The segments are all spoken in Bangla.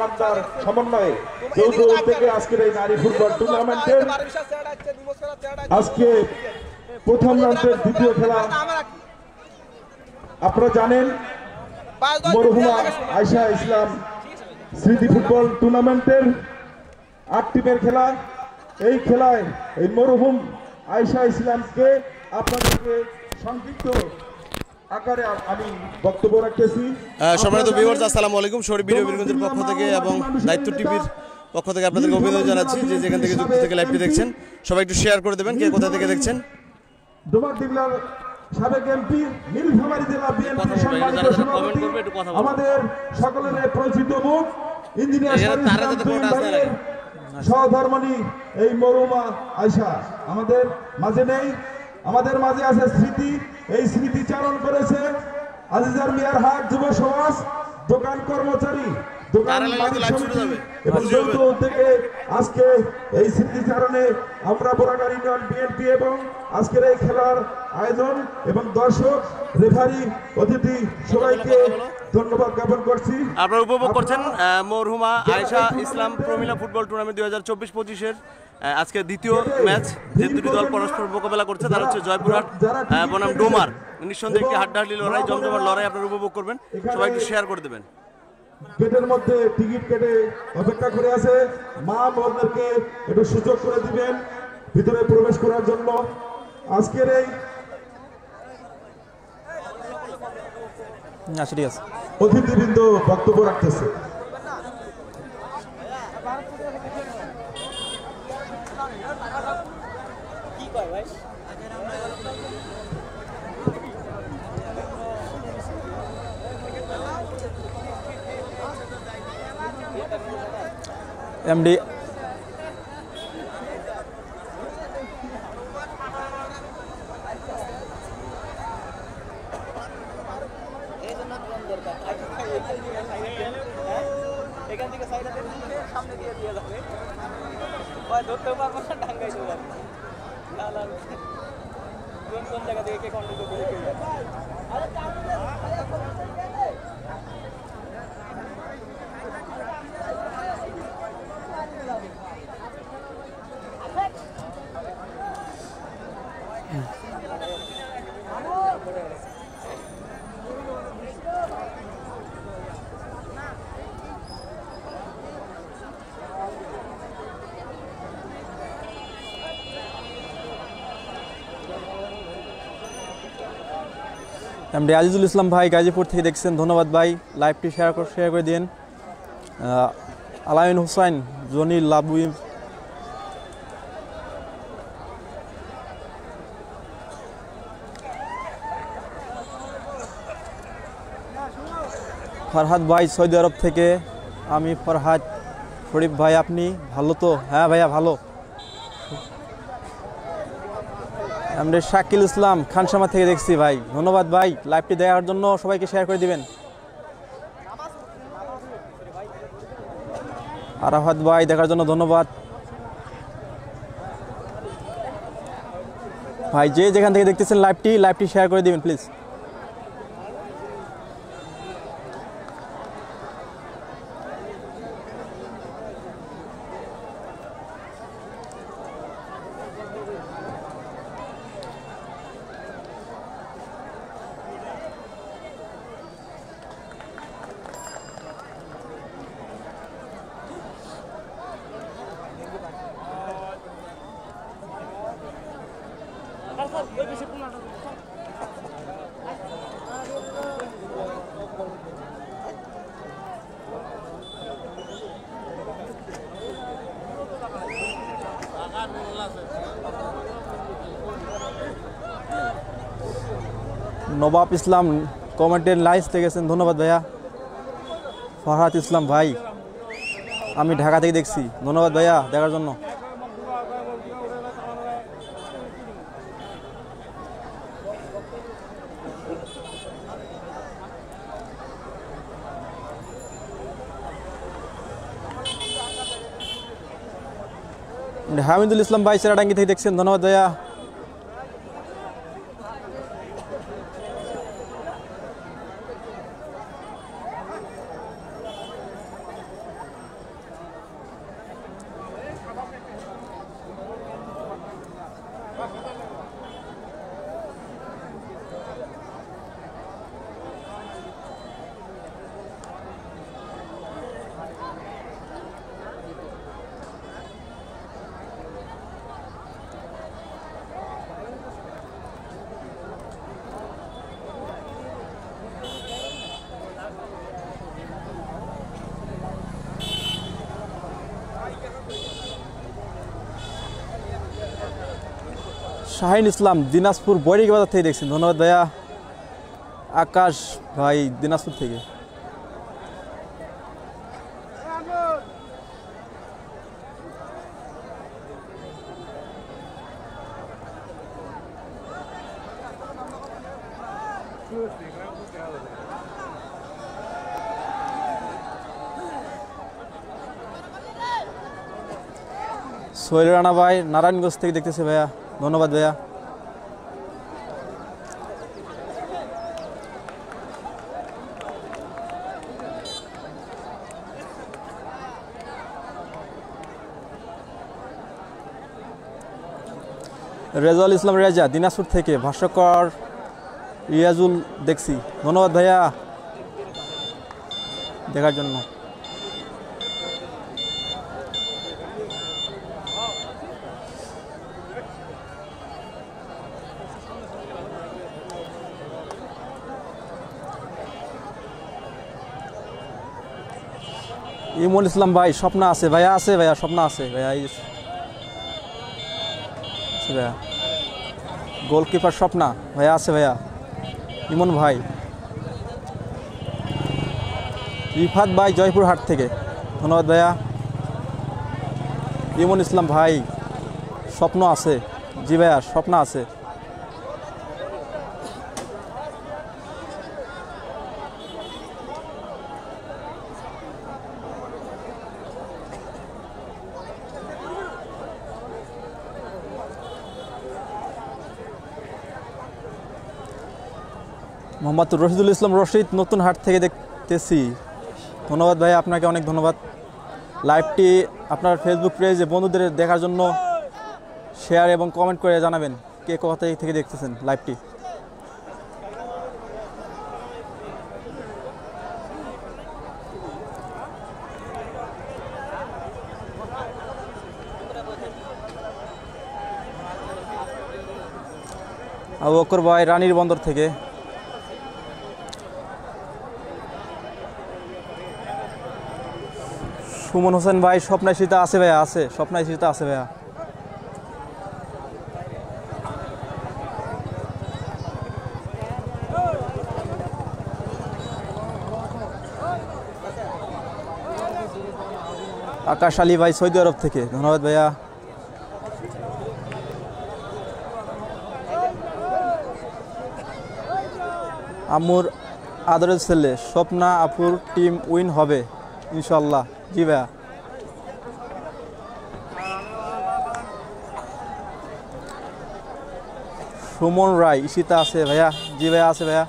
কান্দার সমন্বয়ে যৌথ উদ্যোগে আজকের এই নারী ফুটবল টুর্নামেন্টের আজকে প্রথম রাউন্ডের দ্বিতীয় খেলা আপনারা জানেন মরহুমা আয়েশা ইসলাম স্মৃতি ফুটবল টুর্নামেন্টের ৮ টিমের খেলা। এই খেলায় এই মরহুম আয়েশা ইসলামকে আপনাদেরকে সংক্ষিপ্ত আকারে আমি বক্তব্য রাখতেছি। সম্মানিত ভিউয়ার্স, আসসালামু আলাইকুম। শরীফ ভিডিও বীরগঞ্জের পক্ষ থেকে এবং দায়িত্ব টিভির পক্ষ থেকে আপনাদেরকে অভিনন্দন জানাচ্ছি যে যেখান থেকে যুক্ত থেকে লাইভটি দেখছেন। সবাই একটু শেয়ার করে দেবেন কে কোথা থেকে দেখছেন। ডোমারডিগলার সাবেক এমপি নীলফামারী জেলা বিএনপির সম্মানিত সভাপতি আমাদের সকলের পরিচিত মুখ ইঞ্জিনিয়ার সহধর্মণী এই মরহুমা আয়েশা আমাদের মাঝে নেই। আমাদের মাঝে আছে স্মৃতি। এই স্মৃতিচারণ করেছে আজিজার মিয়ার হাট যুব সমাজ, দোকান কর্মচারী, দোকান মালিক সমিতি এবং যৌথ উদ্যোগে আজকে এই স্মৃতিচারণে আমরা বোরাগাড়ি ইউনিয়ন বিএনপি এবং আজকের এই খেলার আয়োজন এবং দর্শক, রেফারি, অতিথি সবাইকে ধন্যবাদ জ্ঞাপন করছি। আপনারা উপভোগ করছেন মরহুমা আয়েশা ইসলাম প্রমিলা ফুটবল টুর্নামেন্ট 2024-25-এর আজকে দ্বিতীয় ম্যাচ। যে দুটি দল পরস্পর মোকাবেলা করছে তারা হচ্ছে জয়পুরহাট বনাম ডোমার। নিঃসন্দেহে একটি হাড্ডাহাড্ডি লড়াই, জমজমাট লড়াই আপনারা উপভোগ করবেন। সবাই একটু শেয়ার করে দেবেন। গেটের মধ্যে টিকিট কেটে অপেক্ষা করে আছে, মা বোনদেরকে একটু সুযোগ করে দিবেন ভিতরে প্রবেশ করার জন্য। আজকের এই অতিথিবৃন্দ বক্তব্য রাখতেছে। এমডি এখান থেকে সামনে দিয়ে দিয়ে যাবে ধরতেও পারবো না, ডাঙ্গাই দেবো কোন জায়গা থেকে কে কন্ট্রোল করে এমডি আজিজুল ইসলাম ভাই গাজীপুর থেকে দেখছেন, ধন্যবাদ ভাই। লাইভটি শেয়ার করে দিন। আলামিন হুসাইন, জনি লাবুই, ফরহাদ ভাই সৌদি আরব থেকে। আমি ফরহাদ। শরীফ ভাই আপনি ভালো তো? হ্যাঁ ভাইয়া ভালো। আমরা শাকিল ইসলাম খানসামা থেকে দেখছি ভাই, ধন্যবাদ ভাই। লাইভটি দেখার জন্য সবাইকে শেয়ার করে দিবেন। আরাফাত ভাই দেখার জন্য ধন্যবাদ ভাই। যে যেখান থেকে দেখতেছেন লাইভটি শেয়ার করে দিবেন প্লিজ। নবাব ইসলাম কমেন্টের লাইভ দেখেছেন, ধন্যবাদ ভাইয়া। ফরহাদ ইসলাম ভাই, আমি ঢাকা থেকে দেখছি, ধন্যবাদ ভাইয়া দেখার জন্য। হামিদুল ইসলাম ভাই সেরাডাঙ্গি থেকে দেখছেন, ধন্যবাদ ভাইয়া। শাহিন ইসলাম দিনাজপুর বৈরিক বাজার থেকে দেখছেন, ধন্যবাদ ভাইয়া। আকাশ ভাই দিনাজপুর থেকে। সোহেল রানা ভাই নারায়ণগঞ্জ থেকে দেখতেছে ভাইয়া, ধন্যবাদ ভাইয়া। রেজাউল ইসলাম রেজা দিনাজপুর থেকে, ভাষ্যকর রিয়াজুল দেখছি, ধন্যবাদ ভাইয়া দেখার জন্য। ইমন ইসলাম ভাই স্বপ্ন আছে ভাইয়া, আছে ভাইয়া স্বপ্ন আছে ভাইয়া, ভাইয়া গোলকিপার স্বপ্না ভাইয়া আছে ভাইয়া। ইমন ভাই। রিফাত ভাই জয়পুরহাট থেকে, ধন্যবাদ ভাইয়া। ইমন ইসলাম ভাই স্বপ্ন আছে, জি ভাইয়া স্বপ্ন আছে। মোহাম্মদ রশিদুল ইসলাম রশিদ নতুন হাট থেকে দেখতেছি, ধন্যবাদ ভাই, আপনাকে অনেক ধন্যবাদ। লাইভটি আপনার ফেসবুক পেজে বন্ধুদের দেখার জন্য শেয়ার এবং কমেন্ট করে জানাবেন কে কোথা থেকে দেখতেছেন লাইভটি। আবু বকর ভাই রানীর বন্দর থেকে। সুমন হোসেন ভাই স্বপ্নায় সীতা আছে ভাইয়া, আছে স্বপ্নায় সীতা আছে ভাইয়া। আকাশ আলী ভাই সৌদি আরব থেকে, ধন্যবাদ ভাইয়া। আমুর আদরের ছেলে স্বপ্না আপুর টিম উইন হবে ইনশাল্লাহ, জি ভাইয়া। সুমন রায় ঈশিতা আছে ভাইয়া, জি ভাইয়া আছে ভাইয়া।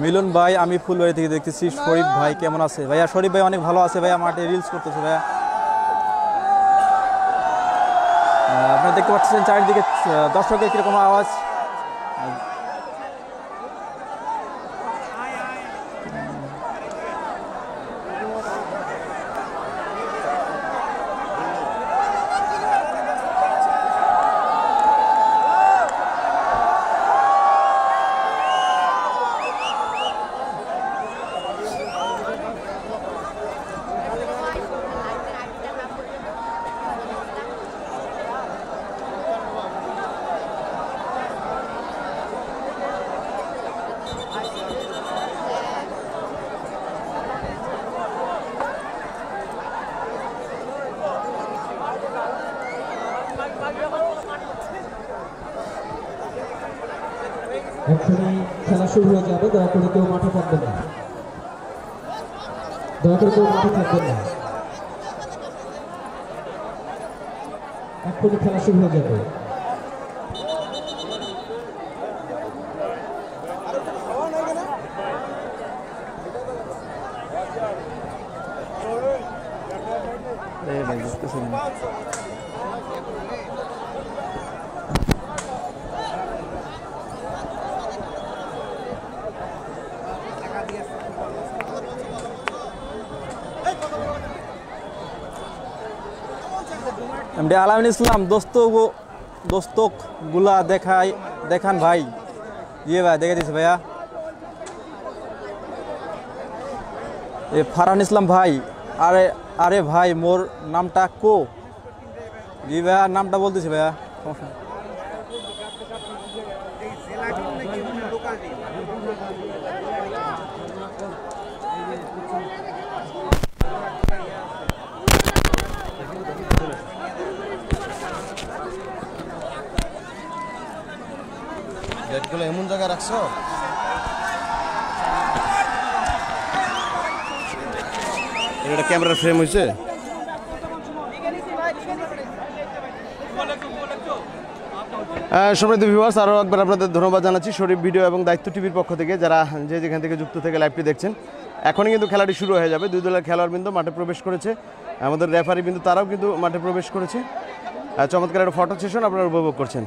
মিলন ভাই আমি ফুলবাড়ি থেকে দেখতেছি। শরীফ ভাই কেমন আছে ভাইয়া? শরীফ ভাই অনেক ভালো আছে ভাইয়া, মাঠে রিলস করতেছে ভাইয়া। আপনারা দেখতে পাচ্ছেন চারিদিকে দর্শকের কিরকম আওয়াজ। এখনই খেলা শুরু হয়ে যাবে, দয়া করে কেউ মাঠে থাকবেন না, দয়া করে কেউ মাঠে থাকবেন না, এখনই খেলা শুরু হয়ে যাবে। এমডি আলামিন ইসলাম দোস্তক গুলা দেখান ভাই। ইয়ে ভাই দেখে দিচ্ছে ভাইয়া। এ ফারহান ইসলাম ভাই, আরে ভাই মোর নামটা কো। জি ভাইয়া নামটা বলতেছি ভাইয়া, সমস্যা নেই। ব্যাটগুলো এমন জায়গায় রাখছো, এটা ক্যামেরার ফ্রেম হয়েছে। সম্মানিত ভিউয়ার্স, আরও একবার আপনাদের ধন্যবাদ জানাচ্ছি শরীফ ভিডিও এবং দায়িত্ব টিভির পক্ষ থেকে, যারা যেখান থেকে যুক্ত থেকে লাইভটি দেখছেন। এখনই কিন্তু খেলাটি শুরু হয়ে যাবে। দুই দলের খেলোয়াড় বিন্দু মাঠে প্রবেশ করেছে, আমাদের রেফারি বিন্দু তারাও কিন্তু মাঠে প্রবেশ করেছে। চমৎকার একটা ফটো সেশন আপনারা উপভোগ করছেন।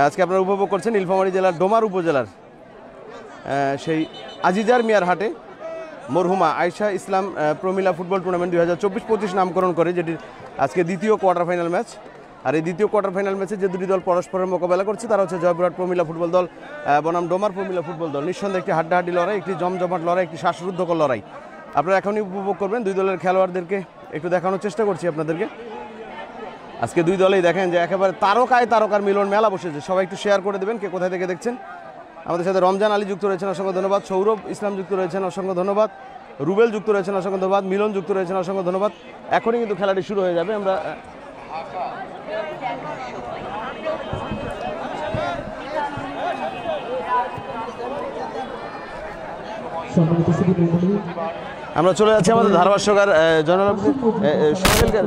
আজকে আপনারা উপভোগ করছেন নীলফামারী জেলার ডোমার উপজেলার সেই আজিজার মিয়ার হাটে মরহুমা আয়েশা ইসলাম প্রমিলা ফুটবল টুর্নামেন্ট 2024-25 নামকরণ করে, যেটির আজকে দ্বিতীয় কোয়ার্টার ফাইনাল ম্যাচ। আর এই দ্বিতীয় কোয়ার্টার ফাইনাল ম্যাচে যে দুটি দল পরস্পরের মোকাবেলা করছে তারা হচ্ছে জয়পুরহাট প্রমিলা ফুটবল দল বনাম ডোমার প্রমিলা ফুটবল দল। নিঃসন্দেহে একটি হাড্ডাহাড্ডি লড়াই, একটি জমজমাট লড়াই, একটি শ্বাসরুদ্ধকর লড়াই। আপনারা এখনই উপভোগ করবেন। দুই দলের খেলোয়াড়দেরকে একটু দেখানোর চেষ্টা করছি আপনাদেরকে। আজকে দুই দলেই দেখেন যে একেবারে তারকার মিলন মেলা বসেছে। সবাই একটু শেয়ার করে দেবেন কে কোথায় থেকে দেখছেন। আমাদের সাথে রমজান আলী যুক্ত রয়েছেন, অসংখ্য ধন্যবাদ। সৌরভ ইসলাম যুক্ত রয়েছেন, অসংখ্য ধন্যবাদ। রুবেল যুক্ত রয়েছেন, অসংখ্য ধন্যবাদ। মিলন যুক্ত রয়েছেন, অসংখ্য ধন্যবাদ। এখনই কিন্তু খেলাটি শুরু হয়ে যাবে। আমরা আমরা চলে যাচ্ছি আমাদের ধারাভাষ্যকার জয়নাল সোহেলকে।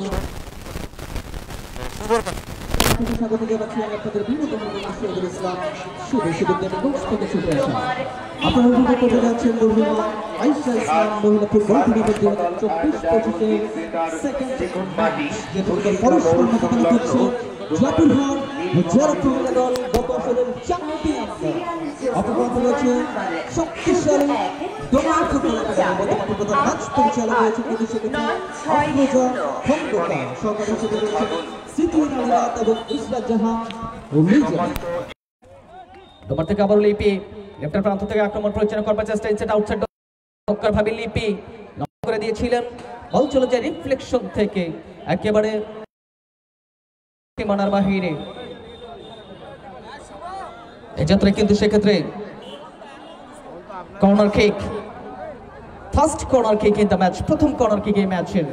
স্বাগত জানাচ্ছি আপনাদের বিনোদন ইসলাম শুভ আপনারা উপভোগ করতে যাচ্ছেন মরহুমা আয়েশা ইসলাম মহিলা ফুটবল টুর্নামেন্ট 2024-25 সেকেন্ড ম্যাচ, যেখানে পরস্পর মোকাবেলা করছে জয়পুরহাট জেলা প্রমিলা দল, গত আসরের চ্যাম্পিয়ন। অপরাধ রয়েছে শক্তিশালী ডোমার ফুটবল একাডেমি। বর্তমান ম্যাচ পরিচালনা হয়েছে কিন্তু সেক্ষেত্রে আফরোজা খন্দকার, সহকারী হিসেবে রয়েছে সিতুইন আলিরাত এবং ইসরাত জাহান ও মির্জা। ডোমার থেকে আবার লিপি লেফটের প্রান্ত থেকে আক্রমণ পরিচালনা করবার চেষ্টা, ইনসাইড আউটসাইড চমৎকার ভাবে লিপি নক করে দিয়েছিলেন। বল চলে যায় রিফ্লেকশন থেকে একেবারে মানার বাহিরে। এক্ষেত্রে কিন্তু সেক্ষেত্রে corner kick, first corner kick in the match, প্রথম কর্নার কিক এই ম্যাচের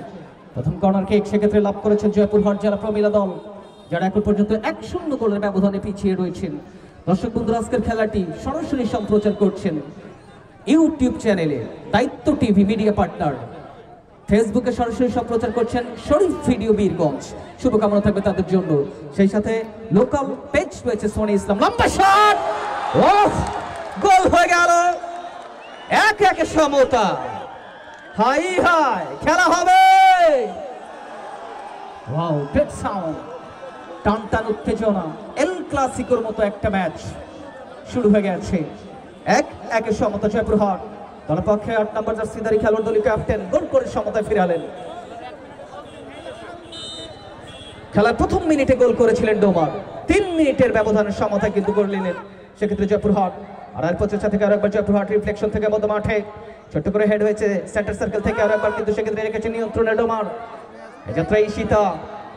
প্রথম কর্নার কিক সেক্ষেত্রে লাভ করেছেন জয়পুরহাট জেলা প্রমিলা দল, যারা এখন পর্যন্ত 1-0 গোলের ব্যবধানে পিছিয়ে রয়েছেন। দর্শক বন্ধুরা, আজকের খেলাটি সরাসরি সম্প্রচার করছেন ইউটিউব চ্যানেলে দায়িত্ব টিভি মিডিয়া পার্টনার, ফেসবুকে সরাসরি সম্প্রচার করছেন শরীফ ভিডিও বীরগঞ্জ। শুভকামনা থাকবে তাদের জন্য। সেই সাথে লোকাল পেজ রয়েছে সোনি ইসলাম। লম্বা শট, গোল হয়ে গেল। 1-1 সমতা। হাই খেলা হবে। ওয়াও, গ্রেট সাউন্ড, টান উত্তেজনা, এল ক্লাসিকোর মতো একটা ম্যাচ শুরু হয়ে গেছে। 1-1 সমতা। জয়পুরহাট দলের পক্ষে 8 নম্বর জার্সিধারী খেলোয়াড় দলীয় ক্যাপ্টেন গোল করে সমতায় ফিরালেন। খেলার প্রথম মিনিটে গোল করেছিলেন ডোমার, 3 মিনিটের ব্যবধানে সমতায় কিন্তু গোল নিলেন সেক্ষেত্রে জয়পুরহাট। আর প্রচেষ্টা থেকে আরেকবার জয়পুরহাট রিফ্লেকশন থেকে মধ্য মাঠে ছোট্ট করে হেড হয়েছে সেন্টার সার্কেল থেকে আরেকবার কিন্তু সেক্ষেত্রে রেখেছে নিয়ন্ত্রণে ডোমার। এক্ষেত্রে ঈশিতা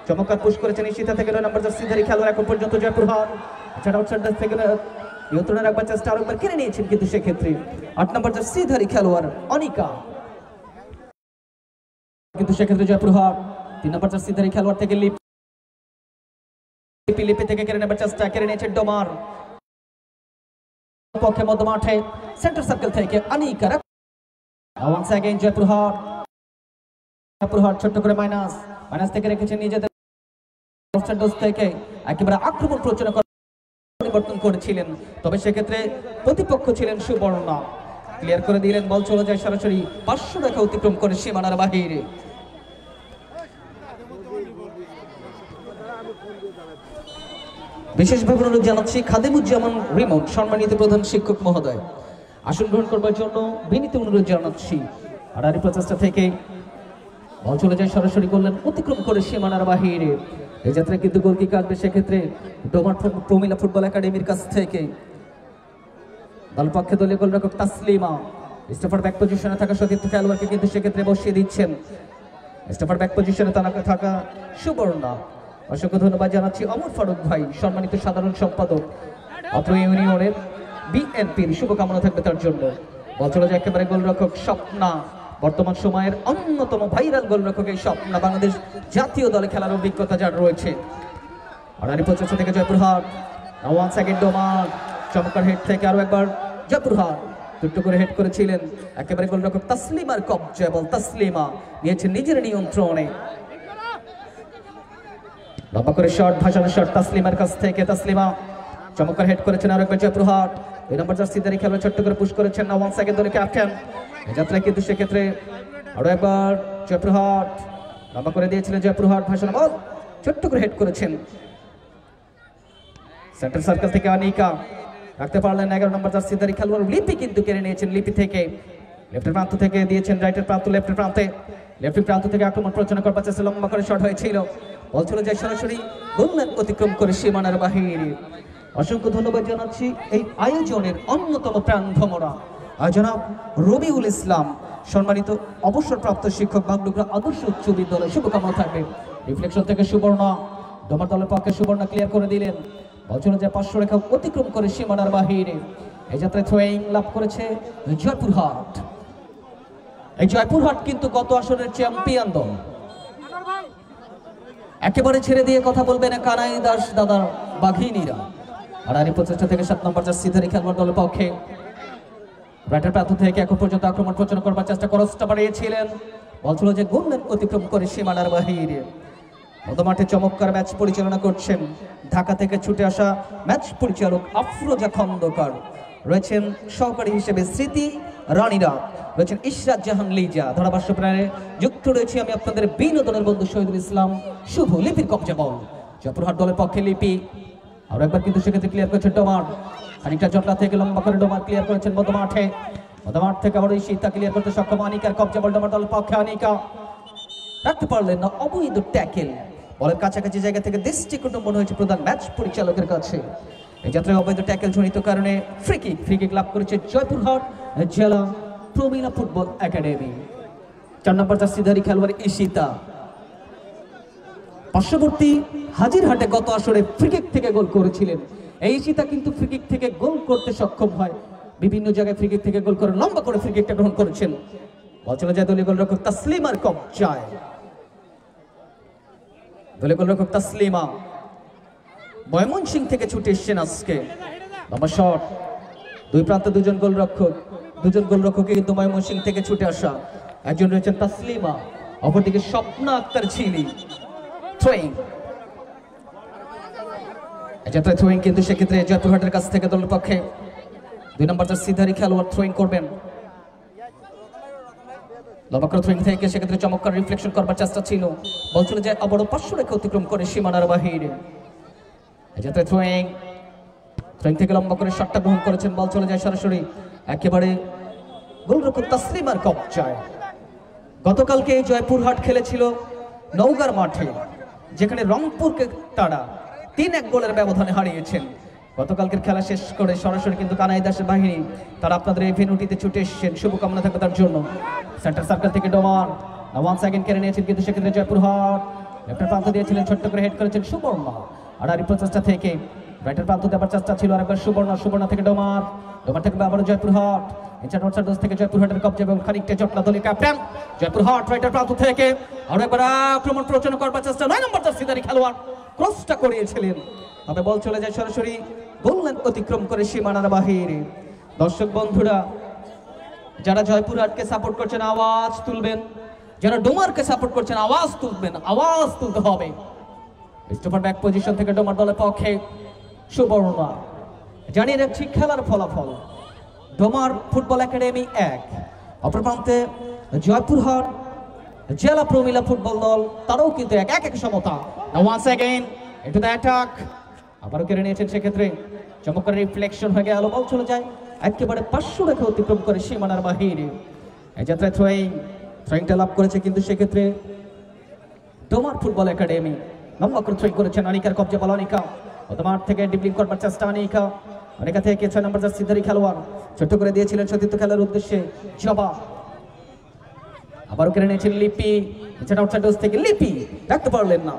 চমৎকার পুশ করেছেন। ঈশিতা থেকে 9 নম্বর জার্সিধারী খেলোয়াড় এখন পর্যন্ত জয়পুরহাট। এছাড়া আউটসাইড থেকে নিয়ন্ত্রণে রাখবার চেষ্টা আরেকবার কেড়ে নিয়েছেন কিন্তু সেক্ষেত্রে 8 নম্বর জার্সিধারী খেলোয়াড় অনিকা। কিন্তু সেক্ষেত্রে জয়পুরহাট 3 নম্বর জার্সিধারী খেলোয়াড় থেকে লিপি থেকে কেড়ে নেবার চেষ্টা, কেড়ে নিয়েছেন ডোমার। পক্ষে মধ্য মাঠে সেন্টার সার্কেল থেকে আনিকা once again জয়পুরহাট ছোট্ট করে মাইনাস থেকে রেখেছেন নিজেদের থেকে একেবারে আক্রমণ প্রচারণা পরিবর্তন করেছিলেন, তবে সেক্ষেত্রে প্রতিপক্ষ ছিলেন সুবর্ণা। ক্লিয়ার করে দিলেন, বল চলে যায় সরাসরি 500 রেখা অতিক্রম করে সীমানার বাহিরে। বিশেষভাবে অনুরোধ জানাচ্ছি খাদেমুজ্জামান রিমন সম্মানিত প্রধান শিক্ষক মহোদয় আসন গ্রহণ করবার জন্য বিনীত অনুরোধ জানাচ্ছি। আর আরেক প্রচেষ্টা থেকে বল চলে যায় সরাসরি করলেন অতিক্রম করে সীমানার বাহিরে। এই যাত্রায় কিন্তু গোল কিক আসবে সেক্ষেত্রে ডোমার প্রমিলা ফুটবল একাডেমির কাছ থেকে। দলপক্ষে দলীয় গোলরক্ষক তাসলিমা স্টপার ব্যাক পজিশনে থাকা সতীর্থ খেলোয়াড়কে কিন্তু সেক্ষেত্রে বসিয়ে দিচ্ছেন। স্টপার ব্যাক পজিশনে থাকা সুবর্ণা। অসংখ্য ধন্যবাদ জানাচ্ছি অমর ফারুক ভাই সম্মানিত সাধারণ সম্পাদক অত্র ইউনিয়নের বিএনপির শুভকামনা থাকবে তার জন্য। বল চলে যায় একেবারে গোলরক্ষক স্বপ্না, বর্তমান সময়ের অন্যতম ভাইরাল গোলরক্ষক এই স্বপ্না, বাংলাদেশ জাতীয় দলে খেলার অভিজ্ঞতা যার রয়েছে। আড়ারি প্রচেষ্টা থেকে জয়পুরহাট, ওয়ান সেকেন্ড ডোমার চমৎকার হেড থেকে আরো একবার জয়পুরহাট দুটো করে হেড করেছিলেন একেবারে গোলরক্ষক তাসলিমার কবজা, বল তাসলিমা নিয়েছেন নিজের নিয়ন্ত্রণে। লম্বা করে শট, ভাসানো শট তাসলিমার কাছ থেকে। তাসলিমা চমৎকার হেড করেছেন আরো একবার জয়পুরহাট। 2 নম্বর জার্সিধারী খেলোয়াড় ছোট্ট করে পুশ করেছেন না ওয়ান সেকেন্ড দলের ক্যাপ্টেন। এই যাত্রায় কিন্তু সেক্ষেত্রে আরো একবার জয়পুরহাট লম্বা করে দিয়েছিলেন জয়পুরহাট, ভাসানো বল ছোট্ট করে হেড করেছেন। সেন্টার সার্কেল থেকে আনিকা রাখতে পারলেন 11 নম্বর জার্সিধারী খেলোয়াড় লিপি কিন্তু কেড়ে নিয়েছেন। লিপি থেকে লেফটের প্রান্ত থেকে দিয়েছেন রাইটের প্রান্ত, লেফটের প্রান্তে লেফটের প্রান্ত থেকে আক্রমণ প্রচারণা করবার চেষ্টা, লম্বা করে শট হয়েছিল, বল চলে যায় সরাসরি গোললাইন অতিক্রম করে সীমানার বাহিরে। অসংখ্য ধন্যবাদ জানাচ্ছি এই আয়োজনের অন্যতম প্রাণ ভ্রমরা জনাব রবিউল ইসলাম সম্মানিত অবসরপ্রাপ্ত শিক্ষক বাগডোগরা আদর্শ উচ্চ বিদ্যালয়, শুভকামনা থাকবে। রিফ্লেকশন থেকে সুবর্ণা, ডোমার দলের পক্ষে সুবর্ণা ক্লিয়ার করে দিলেন, বল চলে যায় 500 রেখা অতিক্রম করে সীমানার বাহিরে। এই যাত্রায় থ্রোয়িং লাভ করেছে জয়পুরহাট। এই জয়পুরহাট কিন্তু গত আসরের চ্যাম্পিয়ন দল, একেবারে ছেড়ে দিয়ে কথা বলবে না কানাই দাস দাদার বাঘিনীরা। আর এই প্রচেষ্টা থেকে 7 নম্বর জার্সিধারী খেলোয়াড় দলের পক্ষে রাইটের প্রান্ত থেকে এখন পর্যন্ত আক্রমণ প্রচারণা করবার চেষ্টা করসটা বাড়িয়েছিলেন, বল চলে যে গোললাইন অতিক্রম করে সীমানার বাহিরে। মধ্যমাঠে চমৎকার ম্যাচ পরিচালনা করছেন ঢাকা থেকে ছুটে আসা ম্যাচ পরিচালক আফরোজা খন্দকার, রয়েছেন সহকারী হিসেবে স্মৃতি রানীরা, রয়েছেন ইশরাত জাহান লিজা, ধারাভাষ্য প্রাণে যুক্ত রয়েছে আমি আপনাদের বিনোদনের বন্ধু শহীদুল ইসলাম শুভ। লিপির কবজা বল জয়পুরহাট দলের পক্ষে লিপি, আর একবার কিন্তু সেক্ষেত্রে ক্লিয়ার করেছেন ডোমার, খানিকটা জটলা থেকে লম্বা করে ডোমার ক্লিয়ার করেছেন মধ্যমাঠ থেকে আবার এই শীতা ক্লিয়ার করতে সক্ষম আনিকার কবজা বল ডোমার দলের পক্ষে। আনিকা রাখতে পারলেন না, অবৈধ ট্যাকেল, বলের কাছাকাছি জায়গা থেকে দৃষ্টিকটু মনে হয়েছে প্রধান ম্যাচ পরিচালকের কাছে। এই যাত্রায় অবৈধ ট্যাকেল জনিত কারণে ফ্রি কিক লাভ করেছে জয়পুরহাট জেলা প্রমিলা ফুটবল একাডেমি। 4 নম্বর জার্সিধারী খেলোয়াড় ঈশিতা, পার্শ্ববর্তী হাজিরহাটে গত আসরে ফ্রি কিক থেকে গোল করেছিলেন। এই ঈশিতা কিন্তু ফ্রি কিক থেকে গোল করতে সক্ষম হয়, বিভিন্ন জায়গায় ফ্রি কিক থেকে গোল করে লম্বা করে ফ্রি কিকটা গ্রহণ করেছেন। বল চলে যায় দলীয় গোলরক্ষক তাসলিমার কবজায়, দলীয় গোলরক্ষক তাসলিমা ময়মনসিংহ থেকে ছুটে এসছেন আজকে। লম্বা শট, দুই প্রান্তে দুজন গোলরক্ষকে কিন্তু ময়মনসিংহ থেকে ছুটে আসা, একজন রয়েছেন তাসলিমা, অপরদিকে স্বপ্না আক্তার ছিলি। থ্রোয়িং কিন্তু সেক্ষেত্রে জয়পুরহাটের কাছ থেকে দলের পক্ষে 2 নম্বর জার্সিধারী খেলোয়াড় থ্রোয়িং করবেন। লম্বা করে থ্রোয়িং থেকে সেক্ষেত্রে চমৎকার রিফ্লেকশন করবার চেষ্টা ছিল, বল চলে যায় আবারও 500 রেখা অতিক্রম করে সীমানার বাহিরে। যাতে থ্রোয়িং থেকে লম্বা করে শটটা গ্রহণ করেছেন, বল চলে যায় সরাসরি একেবারে গোলরক্ষক তাসলিমার কবজায়। গতকালকে জয়পুরহাট খেলেছিল নওগাঁর মাঠে, যেখানে রংপুরকে তারা 3-1 গোলের ব্যবধানে হারিয়েছেন। গতকালকের খেলা শেষ করে সরাসরি কিন্তু কানাই দাসের বাহিনী তারা আপনাদের এই ভেন্যুটিতে ছুটে এসেছেন, শুভকামনা থাকবে তার জন্য। সেন্টার সার্কেল থেকে ডোমান ওয়ান সেকেন্ড কেড়ে নিয়েছেন, কিন্তু সেক্ষেত্রে জয়পুরহাট লেফটের প্রান্ত দিয়েছিলেন, ছোট্ট করে হেড করেছেন সুবর্ণা। আর এই প্রচেষ্টা থেকে রাইটের প্রান্ত দেওয়ার চেষ্টা ছিল আরেকবার সুবর্ণা থেকে ডোমার থেকে আবার জয়পুরহাট। থেকে জয়পুরহাটের কবজা এবং খানিকটা জটলা দলীয় ক্যাপ্টেন জয়পুরহাট রাইটের প্রান্ত থেকে আরো একবার আক্রমণ প্রচারণা করবার চেষ্টা, 9 নম্বর জার্সিধারী খেলোয়াড় ক্রসটা করিয়েছিলেন, তবে বল চলে যায় সরাসরি গোললাইন অতিক্রম করে সীমানার বাহিরে। দর্শক বন্ধুরা যারা জয়পুরহাটকে সাপোর্ট করছেন আওয়াজ তুলবেন, যারা ডোমারকে সাপোর্ট করছেন আওয়াজ তুলবেন, আওয়াজ তুলতে হবে। স্টোপার ব্যাক পজিশন থেকে ডোমার দলের পক্ষে সুবর্ণা। জানিয়ে রাখছি খেলার ফলাফল, ডোমার ফুটবল একাডেমি 1, অপর প্রান্তে জয়পুরহাট জেলা প্রমিলা ফুটবল দল তারাও কিন্তু এক সমতা। Once again into the attack, আবারও কেড়ে নিয়েছেন, সেক্ষেত্রে চমৎকার রিফ্লেকশন হয়ে গেল, বল চলে যায় একেবারে 500 রেখা অতিক্রম করে সীমানার বাহিরে। এই যাত্রায় থ্রোয়িংটা লাভ করেছে, কিন্তু সেক্ষেত্রে ডোমার ফুটবল একাডেমি লম্বা করে থ্রোয়িং করেছেন। অনিকার কবজা বল, অনিকা মাঠ থেকে ডিবলিং করবার চেষ্টা, অনিকা থেকে 6 নম্বর জার্সিধারী খেলোয়াড় ছোট্ট করে দিয়েছিলেন সতীর্থ খেলার উদ্দেশ্যে জবা। আবারও কেড়ে নিয়েছেন লিপি, এছাড়া আউটসাইড থেকে লিপি রাখতে পারলেন না।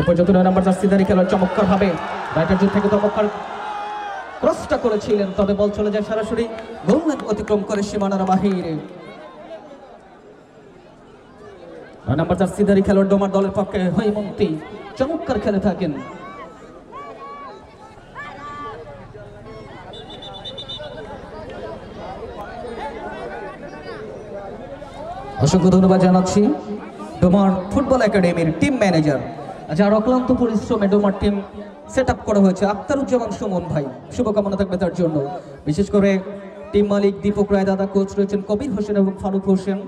পর্যন্ত 9 নম্বর জার্সিধারী খেলোয়াড় চমৎকার ভাবে রাইটার জুট থেকে চমৎকার ক্রসটা করেছিলেন, তবে বল চলে যায় সরাসরি গোললাইন অতিক্রম করে সীমানার বাহিরে। 9 নম্বর জার্সিধারী খেলোয়াড় ডোমার দলের পক্ষে হৈমন্তী চমৎকার খেলে থাকেন। অসংখ্য ধন্যবাদ জানাচ্ছি ডোমার ফুটবল একাডেমির টিম ম্যানেজার, যার অক্লান্ত পরিশ্রমে ডোমার টিম সেট আপ করা হয়েছে। আক্তারুজ্জামান সুমন ভাই, শুভকামনা থাকবে তার জন্য। বিশেষ করে টিম মালিক দীপক রায় দাদা, কোচ রয়েছেন কবির হোসেন এবং ফারুক হোসেন,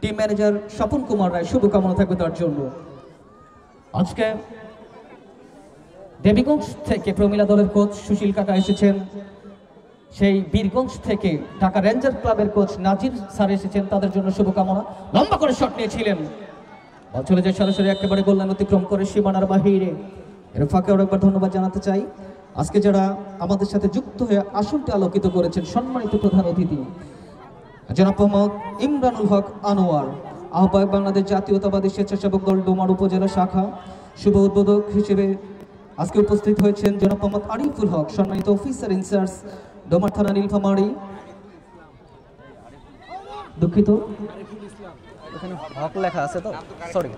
টিম ম্যানেজার স্বপন কুমার রায়, শুভকামনা থাকবে তার জন্য। আজকে দেবীগঞ্জ থেকে প্রমিলা দলের কোচ সুশীল কাকা এসেছেন, সেই বীরগঞ্জ থেকে ঢাকা রেঞ্জার ক্লাবের কোচ নাজির স্যার এসেছেন, তাদের জন্য শুভকামনা। লম্বা করে শট নিয়েছিলেন, বল চলে যায় সরাসরি একেবারে গোললাইন অতিক্রম করে সীমানার বাহিরে। এর ফাঁকে আরো একবার ধন্যবাদ জানাতে চাই আজকে যারা আমাদের সাথে যুক্ত হয়ে আসনটি আলোকিত করেছেন। সম্মানিত প্রধান অতিথি জনাব মোহাম্মদ ইমরানুল হক আনোয়ার, আহ্বায়ক বাংলাদেশ জাতীয়তাবাদী স্বেচ্ছাসেবক দল ডোমার উপজেলা শাখা। শুভ উদ্বোধক হিসেবে আজকে উপস্থিত হয়েছেন জনাব মোহাম্মদ আরিফুল হক, সম্মানিত অফিসার ইনচার্জ ডোমার থানা নীলফামারী। দুঃখিত, এখানে হক লেখা আছে তো, সরি।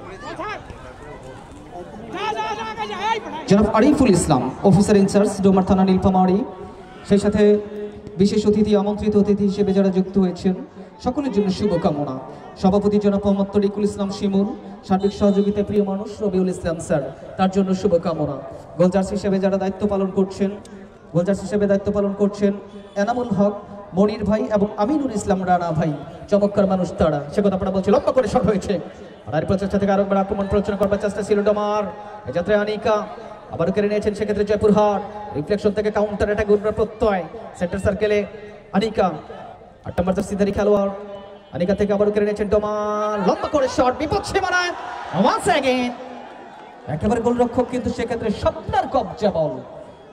জনাব আরিফুল ইসলাম, অফিসার ইনচার্জ ডোমার থানা নীলফামারী। সেই সাথে বিশেষ অতিথি, আমন্ত্রিত অতিথি হিসেবে যারা যুক্ত হয়েছেন সকলের জন্য শুভকামনা। সভাপতি জনাব মোহাম্মদ তরিকুল ইসলাম শিমুল, সার্বিক সহযোগিতায় প্রিয় মানুষ রবিউল ইসলাম স্যার, তার জন্য শুভকামনা। গোলজার্স হিসেবে যারা দায়িত্ব পালন করছেন, গোলজার্স হিসেবে দায়িত্ব পালন করছেন এনামুল হক, মনির ভাই এবং আমিনুল ইসলাম রানা ভাই, চমৎকার মানুষ তারা, সে কথা আপনারা বলছি। লম্বা করে শট হয়েছে, আর প্রচেষ্টা থেকে আরেকবার আক্রমণ প্ররোচনা করবার চেষ্টা ছিল ডোমার। এই যাত্রায় আনিকা আবারও কেড়ে নিয়েছেন, সেক্ষেত্রে জয়পুরহাট রিফ্লেকশন থেকে কাউন্টার অ্যাটাক উঠবার প্রত্যয়। সেন্টার সার্কেলে আনিকা, 8 নম্বর জার্সিধারী খেলোয়াড়, আনিকা থেকে আবারও কেড়ে নিয়েছেন ডোমার। লম্বা করে শট, বিপদ সীমানায় ওয়ান্স এগেইন একেবারে গোলরক্ষক, কিন্তু সেক্ষেত্রে স্বপ্নার কবজা বল।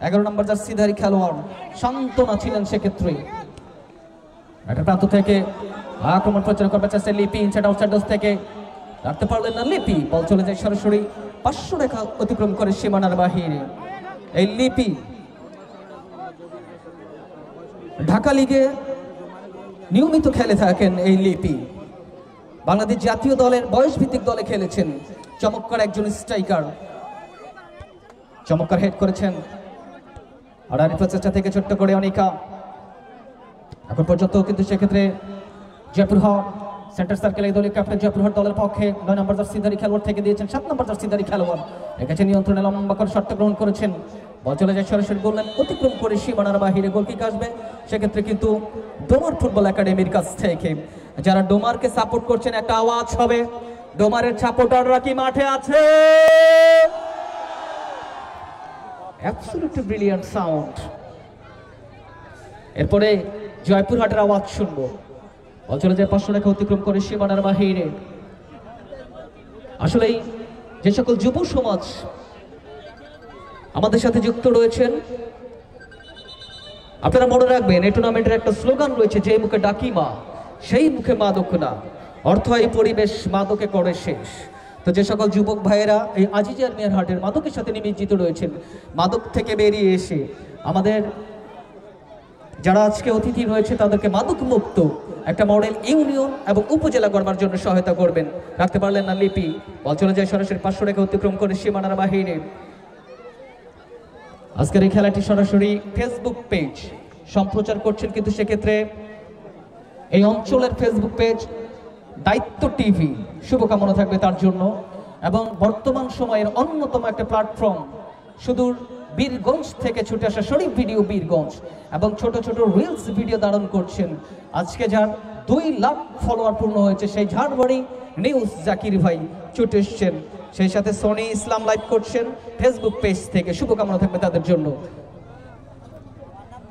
11 নম্বর জার্সিধারী খেলোয়াড় সান্ত্বনা ছিলেন সেক্ষেত্রে। একটা প্রান্ত থেকে আক্রমণ প্রচার করবার চেষ্টা লিপি, ইনসাইড আউটসাইড থেকে রাখতে পারলেন না লিপি, বল চলে যায় সরাসরি 500 রেখা অতিক্রম করে সীমানার বাহিরে। এই লিপি ঢাকা লিগে নিয়মিত খেলে থাকেন। এই লিপি বাংলাদেশ জাতীয় দলের বয়স ভিত্তিক দলে খেলেছেন, চমৎকার একজন স্ট্রাইকার, চমৎকার হেড করেছেন। আর প্রচেষ্টা থেকে ছোট্ট করে অনিকা এখন পর্যন্ত, কিন্তু সেক্ষেত্রে জয়পুরহাট সেন্টার সার্কেল এই দলের ক্যাপ্টেন জয়পুরহাট দলের পক্ষে 9 নম্বর জার্সিধারী খেলোয়াড় থেকে দিয়েছেন 7 নম্বর জার্সিধারী খেলোয়াড়, রেখেছেন নিয়ন্ত্রণে, লম্বা করে শটটা গ্রহণ করেছেন, বল চলে যায় সরাসরি গোললাইন অতিক্রম করে সীমানার বাহিরে। গোল কিক আসবে সেক্ষেত্রে কিন্তু ডোমার ফুটবল একাডেমির কাছ থেকে। যারা ডোমারকে সাপোর্ট করছেন একটা আওয়াজ হবে, ডোমারের সাপোর্টাররা কি মাঠে আছে? Absolutely brilliant sound. এরপরে জয়পুরহাটের আওয়াজ শুনবো, বল চলে যায় 500 রেখা অতিক্রম করে সীমানার বাহিরে। আসলেই যে সকল যুব সমাজ আমাদের সাথে যুক্ত রয়েছেন, আপনারা মনে রাখবেন এই টুর্নামেন্টের একটা স্লোগান রয়েছে, যে মুখে ডাকি মা সেই মুখে মাদক না, অর্থ এই পরিবেশ মাদকে করে শেষ। তো যে সকল যুবক ভাইয়েরা এই আজিজার মিয়ার হাটের মাদকের সাথে নিমজ্জিত রয়েছেন, মাদক থেকে বেরিয়ে এসে আমাদের যারা আজকে অতিথি রয়েছে তাদেরকে মাদক মুক্ত একটা মডেল ইউনিয়ন এবং উপজেলা গড়বার জন্য সহায়তা করবেন। রাখতে পারলেন না লিপি, বল চলে যায় সরাসরি 500 রেখা অতিক্রম করে সীমানার বাহিরে। আজকের এই খেলাটি সরাসরি ফেসবুক পেজ সম্প্রচার করছেন, কিন্তু সেক্ষেত্রে এই অঞ্চলের ফেসবুক পেজ দায়িত্ব টিভি, শুভকামনা থাকবে তার জন্য। এবং বর্তমান সময়ের অন্যতম একটা প্ল্যাটফর্ম সুদূর বীরগঞ্জ থেকে ছুটে আসা শরীফ ভিডিও বীরগঞ্জ, এবং ছোট ছোট রিলস ভিডিও ধারণ করছেন। আজকে যার 2 লাখ ফলোয়ার পূর্ণ হয়েছে সেই ঝাড়বাড়ি নিউজ জাকির ভাই ছুটে এসছেন, সেই সাথে সনি ইসলাম লাইভ করছেন ফেসবুক পেজ থেকে, শুভকামনা থাকবে তাদের জন্য।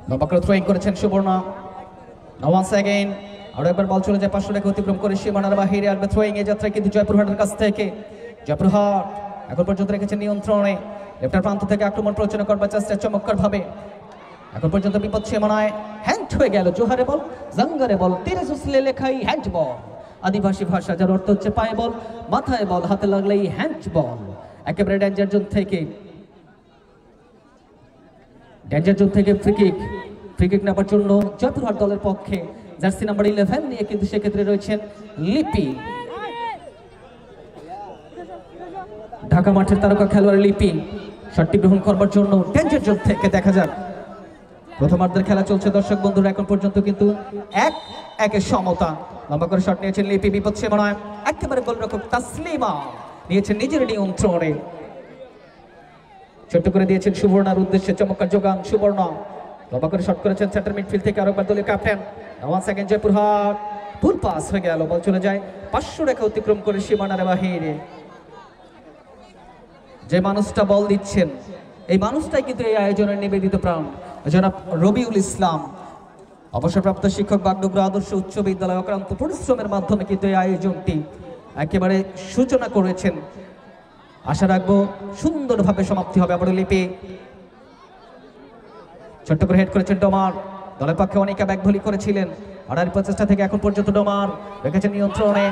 নবাকর থ্রোয়িং করেছেন সুবর্ণা, ওয়ান্স অ্যাগেইন আরো একবার বল চলে যায় 500 রেখা অতিক্রম করে সীমানার বাহিরে আসবে থ্রোয়িং এর যাত্রা, কিন্তু জয়পুরহাটের কাছ থেকে। জয়পুরহাট এখন পর্যন্ত রেখেছে নিয়ন্ত্রণে, লেফটার প্রান্ত থেকে আক্রমণ প্রচলন করবার চেষ্টা চমৎকার ভাবে। এখন পর্যন্ত বিপদ সীমানায় হ্যান্ড হয়ে গেল, জোহারে বল, জাঙ্গারে বল, তীরে সুসলে লেখাই হ্যান্ড বল। আদিবাসী ভাষা যার অর্থ হচ্ছে পায়ে বল, মাথায় বল, হাতে লাগলেই হ্যান্ড বল। একেবারে ডেঞ্জার জোন থেকে ফ্রি কিক নেবার জন্য জয়পুরহাট দলের পক্ষে জার্সি নাম্বার 11 নিয়ে কিন্তু সেক্ষেত্রে রয়েছেন লিপি, ঢাকা মাঠের তারকা খেলোয়াড় লিপি। শটটি গ্রহণ করবার জন্য ডেঞ্জার জোন থেকে দেখা যাক। প্রথমার্ধের খেলা চলছে দর্শক বন্ধুরা, এখন পর্যন্ত কিন্তু 1-1 সমতা। লম্বা করে শট নিয়েছেন লিপি, বিপদ সীমানায় একেবারে গোলরক্ষক তাসলিমা নিয়েছেন নিজের নিয়ন্ত্রণে, ছোট্ট করে দিয়েছেন সুবর্ণার উদ্দেশ্যে, চমৎকার যোগান সুবর্ণা। লম্বা করে শট করেছেন সেন্টার মিডফিল্ড থেকে আরেকবার দলের ক্যাপ্টেন। ওয়ান সেকেন্ড জয়পুরহাট, ভুল পাস হয়ে গেল, বল চলে যায় 500 রেখা অতিক্রম করে সীমানার বাহিরে। যে মানুষটা বল দিচ্ছেন এই মানুষটাই কিন্তু এই আয়োজনের নিবেদিত প্রাণ, জনাব রবিউল ইসলাম, অবসরপ্রাপ্ত শিক্ষক, বাগডোগরা আদর্শ উচ্চ বিদ্যালয়। অক্লান্ত পরিশ্রমের মাধ্যমে কিন্তু এই আয়োজনটি একেবারে সূচনা করেছেন। আশা রাখবো সুন্দরভাবে সমাপ্তি হবে। আবার লিপি ছোট্ট করে হেড করেছেন ডোমার, দলের পক্ষে অনেকে ব্যাকভলি করেছিলেন। আড়াই প্রচেষ্টা থেকে এখন পর্যন্ত ডোমার রেখেছেন নিয়ন্ত্রণে,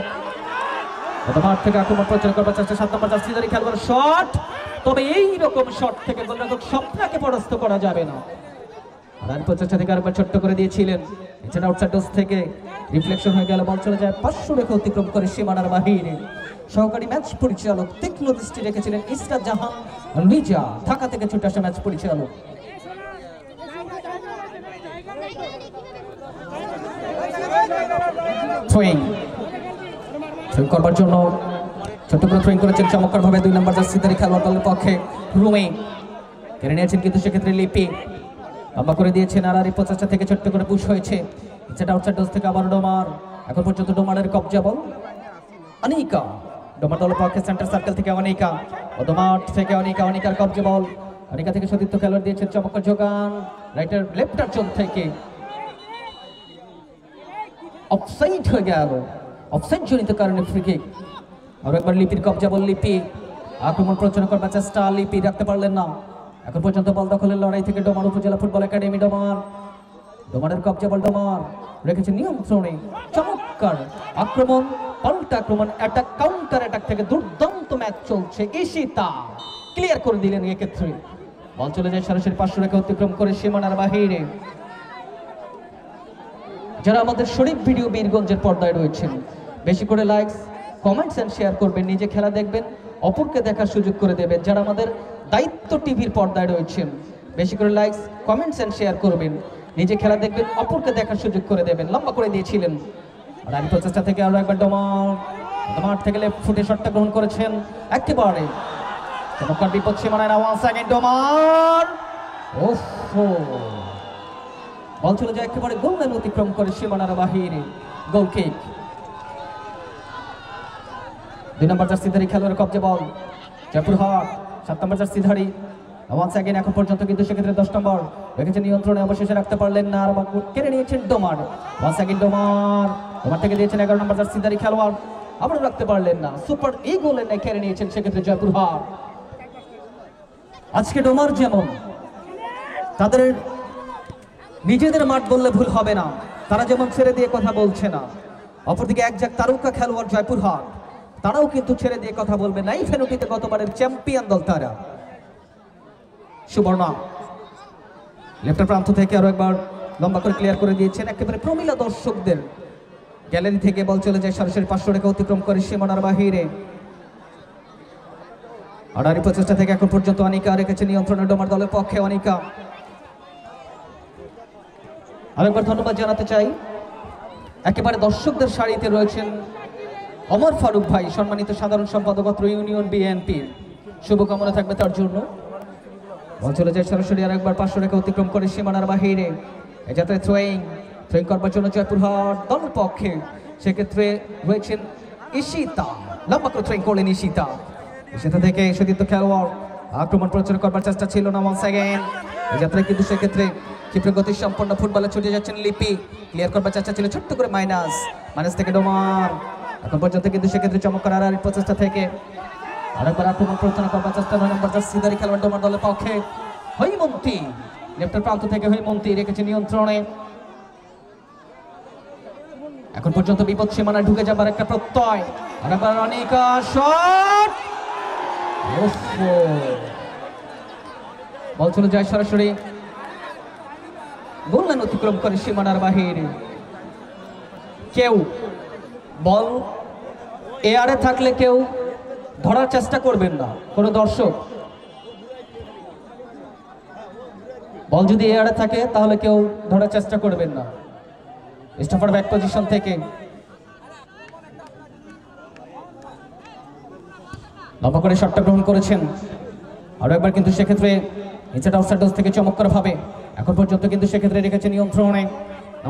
ডোমার থেকে আক্রমণ প্রচার করবার চেষ্টা 7 নম্বর জার্সি ধরে খেলবার শট, তবে এইরকম শট থেকে গোলরক্ষক স্বপ্নাকে পরাস্ত করা যাবে না। আড়াই প্রচেষ্টা থেকে আরেকবার ছোট্ট করে দিয়েছিলেন, এছাড়া আউটসাইড ডোজ থেকে রিফ্লেকশন হয়ে গেল, বল চলে যায় 500 রেখা অতিক্রম করে সীমানার বাহিরে। সহকারী ম্যাচ পরিচালক তীক্ষ্ণ দৃষ্টি রেখেছিলেন ইসরাত জাহান লিজা, ঢাকা থেকে ছুটে আসা ম্যাচ পরিচালক। থ্রোয়িং করবার জন্য ছোট্ট করে থ্রোয়িং করেছেন চমৎকার ভাবে 2 নম্বর জার্সিধারী খেলোয়াড় দলের পক্ষে রুমে, কেড়ে নিয়েছেন কিন্তু সেক্ষেত্রে লিপি, লম্বা করে দিয়েছেন। আর এই প্রচেষ্টা থেকে ছোট্ট করে পুশ হয়েছে, সেটা আউটসাইড ডোজ থেকে আবার ডোমার, এখন পর্যন্ত ডোমারের কবজা বল। অনিকা ডোমার দলের পক্ষে সেন্টার সার্কেল থেকে অনিকা, ডোমার থেকে অনিকার কবজা বল, অনিকা থেকে সতীর্থ খেলোয়াড় দিয়েছেন চমৎকার যোগান রাইটার লেফটার জোন থেকে, অফসাইড হয়ে গেল, অফসাইড জনিত কারণে ফ্রি কিক। আর একবার লিপির কবজা বল, লিপি আক্রমণ প্রচার করবার চেষ্টা, লিপি রাখতে পারলেন না। এখন পর্যন্ত বল দখলের লড়াই থেকে ডোমার উপজেলা ফুটবল একাডেমি, ডোমারের কবজা বল, ডোমার রেখেছে নিয়ন্ত্রণে, চমৎকার আক্রমণ, পাল্টা আক্রমণ, অ্যাটাক কাউন্টার অ্যাটাক থেকে দুর্দান্ত ম্যাচ চলছে। ঈশিতা ক্লিয়ার করে দিলেন, এক্ষেত্রে বল চলে যায় সরাসরি 500 রেখা অতিক্রম করে সীমানার বাহিরে। যারা আমাদের শরীফ ভিডিও বীরগঞ্জের পর্দায় রয়েছেন, বেশি করে লাইকস, কমেন্টস এন্ড শেয়ার করবেন, নিজে খেলা দেখবেন, অপরকে দেখার সুযোগ করে দেবেন। যারা আমাদের দায়িত্ব টিভির পর্দায় রয়েছেন, বেশি করে লাইকস, কমেন্টস এন্ড শেয়ার করবেন, নিজে খেলা দেখবেন, অপরকে দেখার সুযোগ করে দেবেন। লম্বা করে দিয়েছিলেন, আর এই প্রচেষ্টা থেকে আরো একবার ডোমার থেকে লেফট ফুটে শটটা গ্রহণ করেছেন, একেবারে চমৎকার বিপদ সীমানায়। ওয়ান সেকেন্ড ডোমার, ওহো, বল চলে যায় একেবারে গোল লাইন অতিক্রম করে সীমানার বাহিরে, গোল কিক। 2 নম্বর জার্সিধারী খেলোয়াড়ের কবজা বল, জয়পুরহাট 7 নম্বর জার্সিধারী। ওয়ান সেকেন্ড এখন পর্যন্ত কিন্তু সেক্ষেত্রে 10 নম্বর রেখেছে নিয়ন্ত্রণে, অবশেষে রাখতে পারলেন না, আর কেড়ে নিয়েছেন ডোমার। ওয়ান সেকেন্ড ডোমার থেকে দিয়েছেন 11 নম্বর জার্সিধারী খেলোয়াড়, আবারও রাখতে পারলেন না, সুপার গোলের নেই কেড়ে নিয়েছেন সেক্ষেত্রে জয়পুরহাট। আজকে ডোমার যেমন তাদের নিজেদের মাঠ বললে ভুল হবে না, তারা যেমন ছেড়ে দিয়ে কথা বলছে না, অপরদিকে একজাক তারকা খেলোয়াড় জয়পুরহাট, তারাও কিন্তু ছেড়ে দিয়ে কথা বলবে না। এই ফেনুটিতে গতবারের চ্যাম্পিয়ন দল তারা। সুবর্ণা লেফটের প্রান্ত থেকে আরো একবার লম্বা করে ক্লিয়ার করে দিয়েছেন, একেবারে প্রমিলা দর্শকদের গ্যালারি থেকে বল চলে যায় সরাসরি 500 রেখা অতিক্রম করে সীমানার বাহিরে। আড়াআড়ি প্রচেষ্টা থেকে এখন পর্যন্ত অনিকা রেখেছে নিয়ন্ত্রণে ডোমার দলের পক্ষে অনিকা। আরেকবার ধন্যবাদ জানাতে চাই, একেবারে দর্শকদের সারিতে রয়েছেন ওমর ফারুক ভাই, সম্মানিত সাধারণ সম্পাদক অত্র ইউনিয়ন বিএনপির, শুভকামনা থাকবে তার জন্য। বল চলে যায় সরাসরি আরেকবার 500 রেখা অতিক্রম করে সীমানার বাহিরে। এই যাত্রায় থ্রোয়িং করবার জন্য জয়পুরহাট দলের পক্ষে সেক্ষেত্রে রয়েছেন ঈশিতা, লম্বা করে থ্রোয়িং করলেন ঈশিতা। ঈশিতা থেকে সতীর্থ খেলোয়াড় আক্রমণ প্রচার করবার চেষ্টা ছিল না, ওয়ান সেকেন্ড। এই যাত্রায় কিন্তু সেক্ষেত্রে ক্ষিপ্র গতি সম্পন্ন ফুটবলে ছুটে যাচ্ছেন লিপি, ক্লিয়ার করবার চেষ্টা ছিল ছোট্ট করে মাইনাস থেকে ডোমার। এখন পর্যন্ত কিন্তু সেক্ষেত্রে চমৎকার আর প্রচেষ্টা থেকে আরেকবার আক্রমণ প্রচার করবার চেষ্টা, 9 নম্বর জার্সিধারী খেলোয়াড় ডোমার দলের পক্ষে হৈমন্তী, লেফটের প্রান্ত থেকে হৈমন্তী রেখেছে নিয়ন্ত্রণে। এখন পর্যন্ত বিপদ সীমানায় ঢুকে যাবার একটা প্রত্যয়, আরেকবার অনিকা শট, বল চলে যায় সরাসরি গোল লাইন অতিক্রম করে সীমানার বাহিরে। কেউ বল এয়ারে থাকলে কেউ ধরার চেষ্টা করবেন না, কোনো দর্শক। বল যদি এয়ারে থাকে তাহলে কেউ ধরার চেষ্টা করবেন না। স্টপার ব্যাক পজিশন থেকে লম্বা করে শটটা গ্রহণ করেছেন। আরো একবার কিন্তু সেক্ষেত্রে নিচেটা আউটসাইড থেকে চমৎকার ভাবে এখন পর্যন্ত কিন্তু সেক্ষেত্রে রেখেছে নিয়ন্ত্রণে।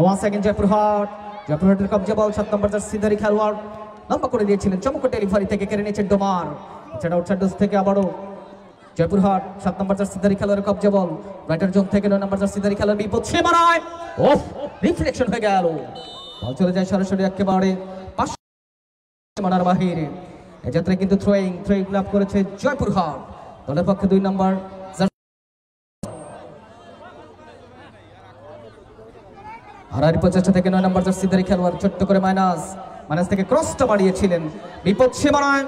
ওয়ান সেকেন্ড জয়পুরহাটের কবজা বল, 7 নম্বর জার্সিধারী খেলোয়াড় লম্বা করে দিয়েছিলেন, চমৎকার ডেলিভারি থেকে কেড়ে নিয়েছেন ডোমার। নিচেটা আউটসাইড থেকে আবারও জয়পুরহাট 7 নম্বর জার্সিধারী খেলোয়াড়ের কবজা বল, রাইটার জোন থেকে 9 নম্বর জার্সিধারী খেলোয়াড় বিপদ সীমানায়, ওফ রিফ্লেকশন হয়ে গেল। বল চলে যায় সরাসরি একেবারে সীমানার বাহিরে। এই যাত্রায় কিন্তু থ্রোয়িং লাভ করেছে জয়পুরহাট দলের পক্ষে 2 নম্বর। আর প্রচেষ্টা থেকে 9 নম্বর জার্সিধারী খেলোয়াড় ছোট্ট করে মাইনাস থেকে ক্রসটা বাড়িয়েছিলেন, বিপদ সীমানায়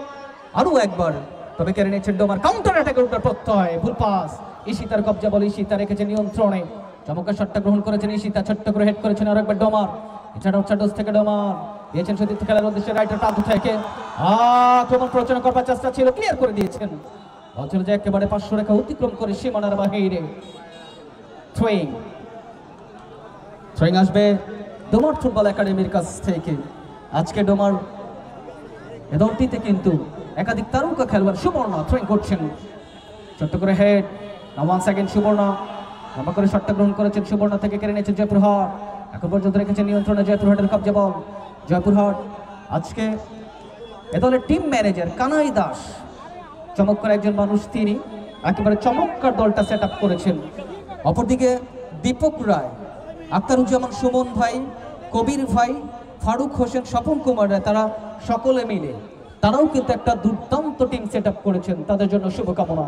আরো একবার, তবে কেড়ে নিয়েছেন ডোমার। কাউন্টার অ্যাটাকের উপর প্রত্যয়, ভুল পাস, ঈশিতার কবজা বল, ঈশিতা রেখেছে নিয়ন্ত্রণে। চমৎকার শটটা গ্রহণ করেছেন ঈশিতা, ছোট্ট করে হেড করেছেন আরো একবার ডোমার। এছাড়া আউটসাইড থেকে ডোমার দিয়েছেন সতীর্থ খেলার উদ্দেশ্যে, রাইটার প্রান্ত থেকে আক্রমণ প্রচার করবার চেষ্টা ছিল, ক্লিয়ার করে দিয়েছেন। বল চলে যায় একেবারে 500 রেখা অতিক্রম করে সীমানার বাহিরে। থ্রোয়িং আসবে ডোমার ফুটবল একাডেমির কাছ থেকে। আজকে ডোমার এ দলটিতে কিন্তু একাধিক তারকা খেলোয়াড়। সুবর্ণা থ্রোয়িং করছেন, ছোট্ট করে হেড, 1 সেকেন্ড। সুবর্ণা লম্বা করে শটটা গ্রহণ করেছেন, সুবর্ণা থেকে কেড়ে নিয়েছেন জয়পুরহাট। এখন পর্যন্ত রেখেছেন নিয়ন্ত্রণে জয়পুরহাটের কবজা বল। জয়পুরহাট আজকে এ দলের টিম ম্যানেজার কানাই দাস, চমৎকার একজন মানুষ, তিনি একেবারে চমৎকার দলটা সেট আপ করেছেন। অপরদিকে দীপক রায়, আক্তারুজ্জামান সুমন ভাই, কবির ভাই, ফারুক হোসেন, স্বপন কুমার রায়, তারা সকলে মিলে তারাও কিন্তু একটা দুর্দান্ত টিম সেট আপ করেছেন, তাদের জন্য শুভকামনা।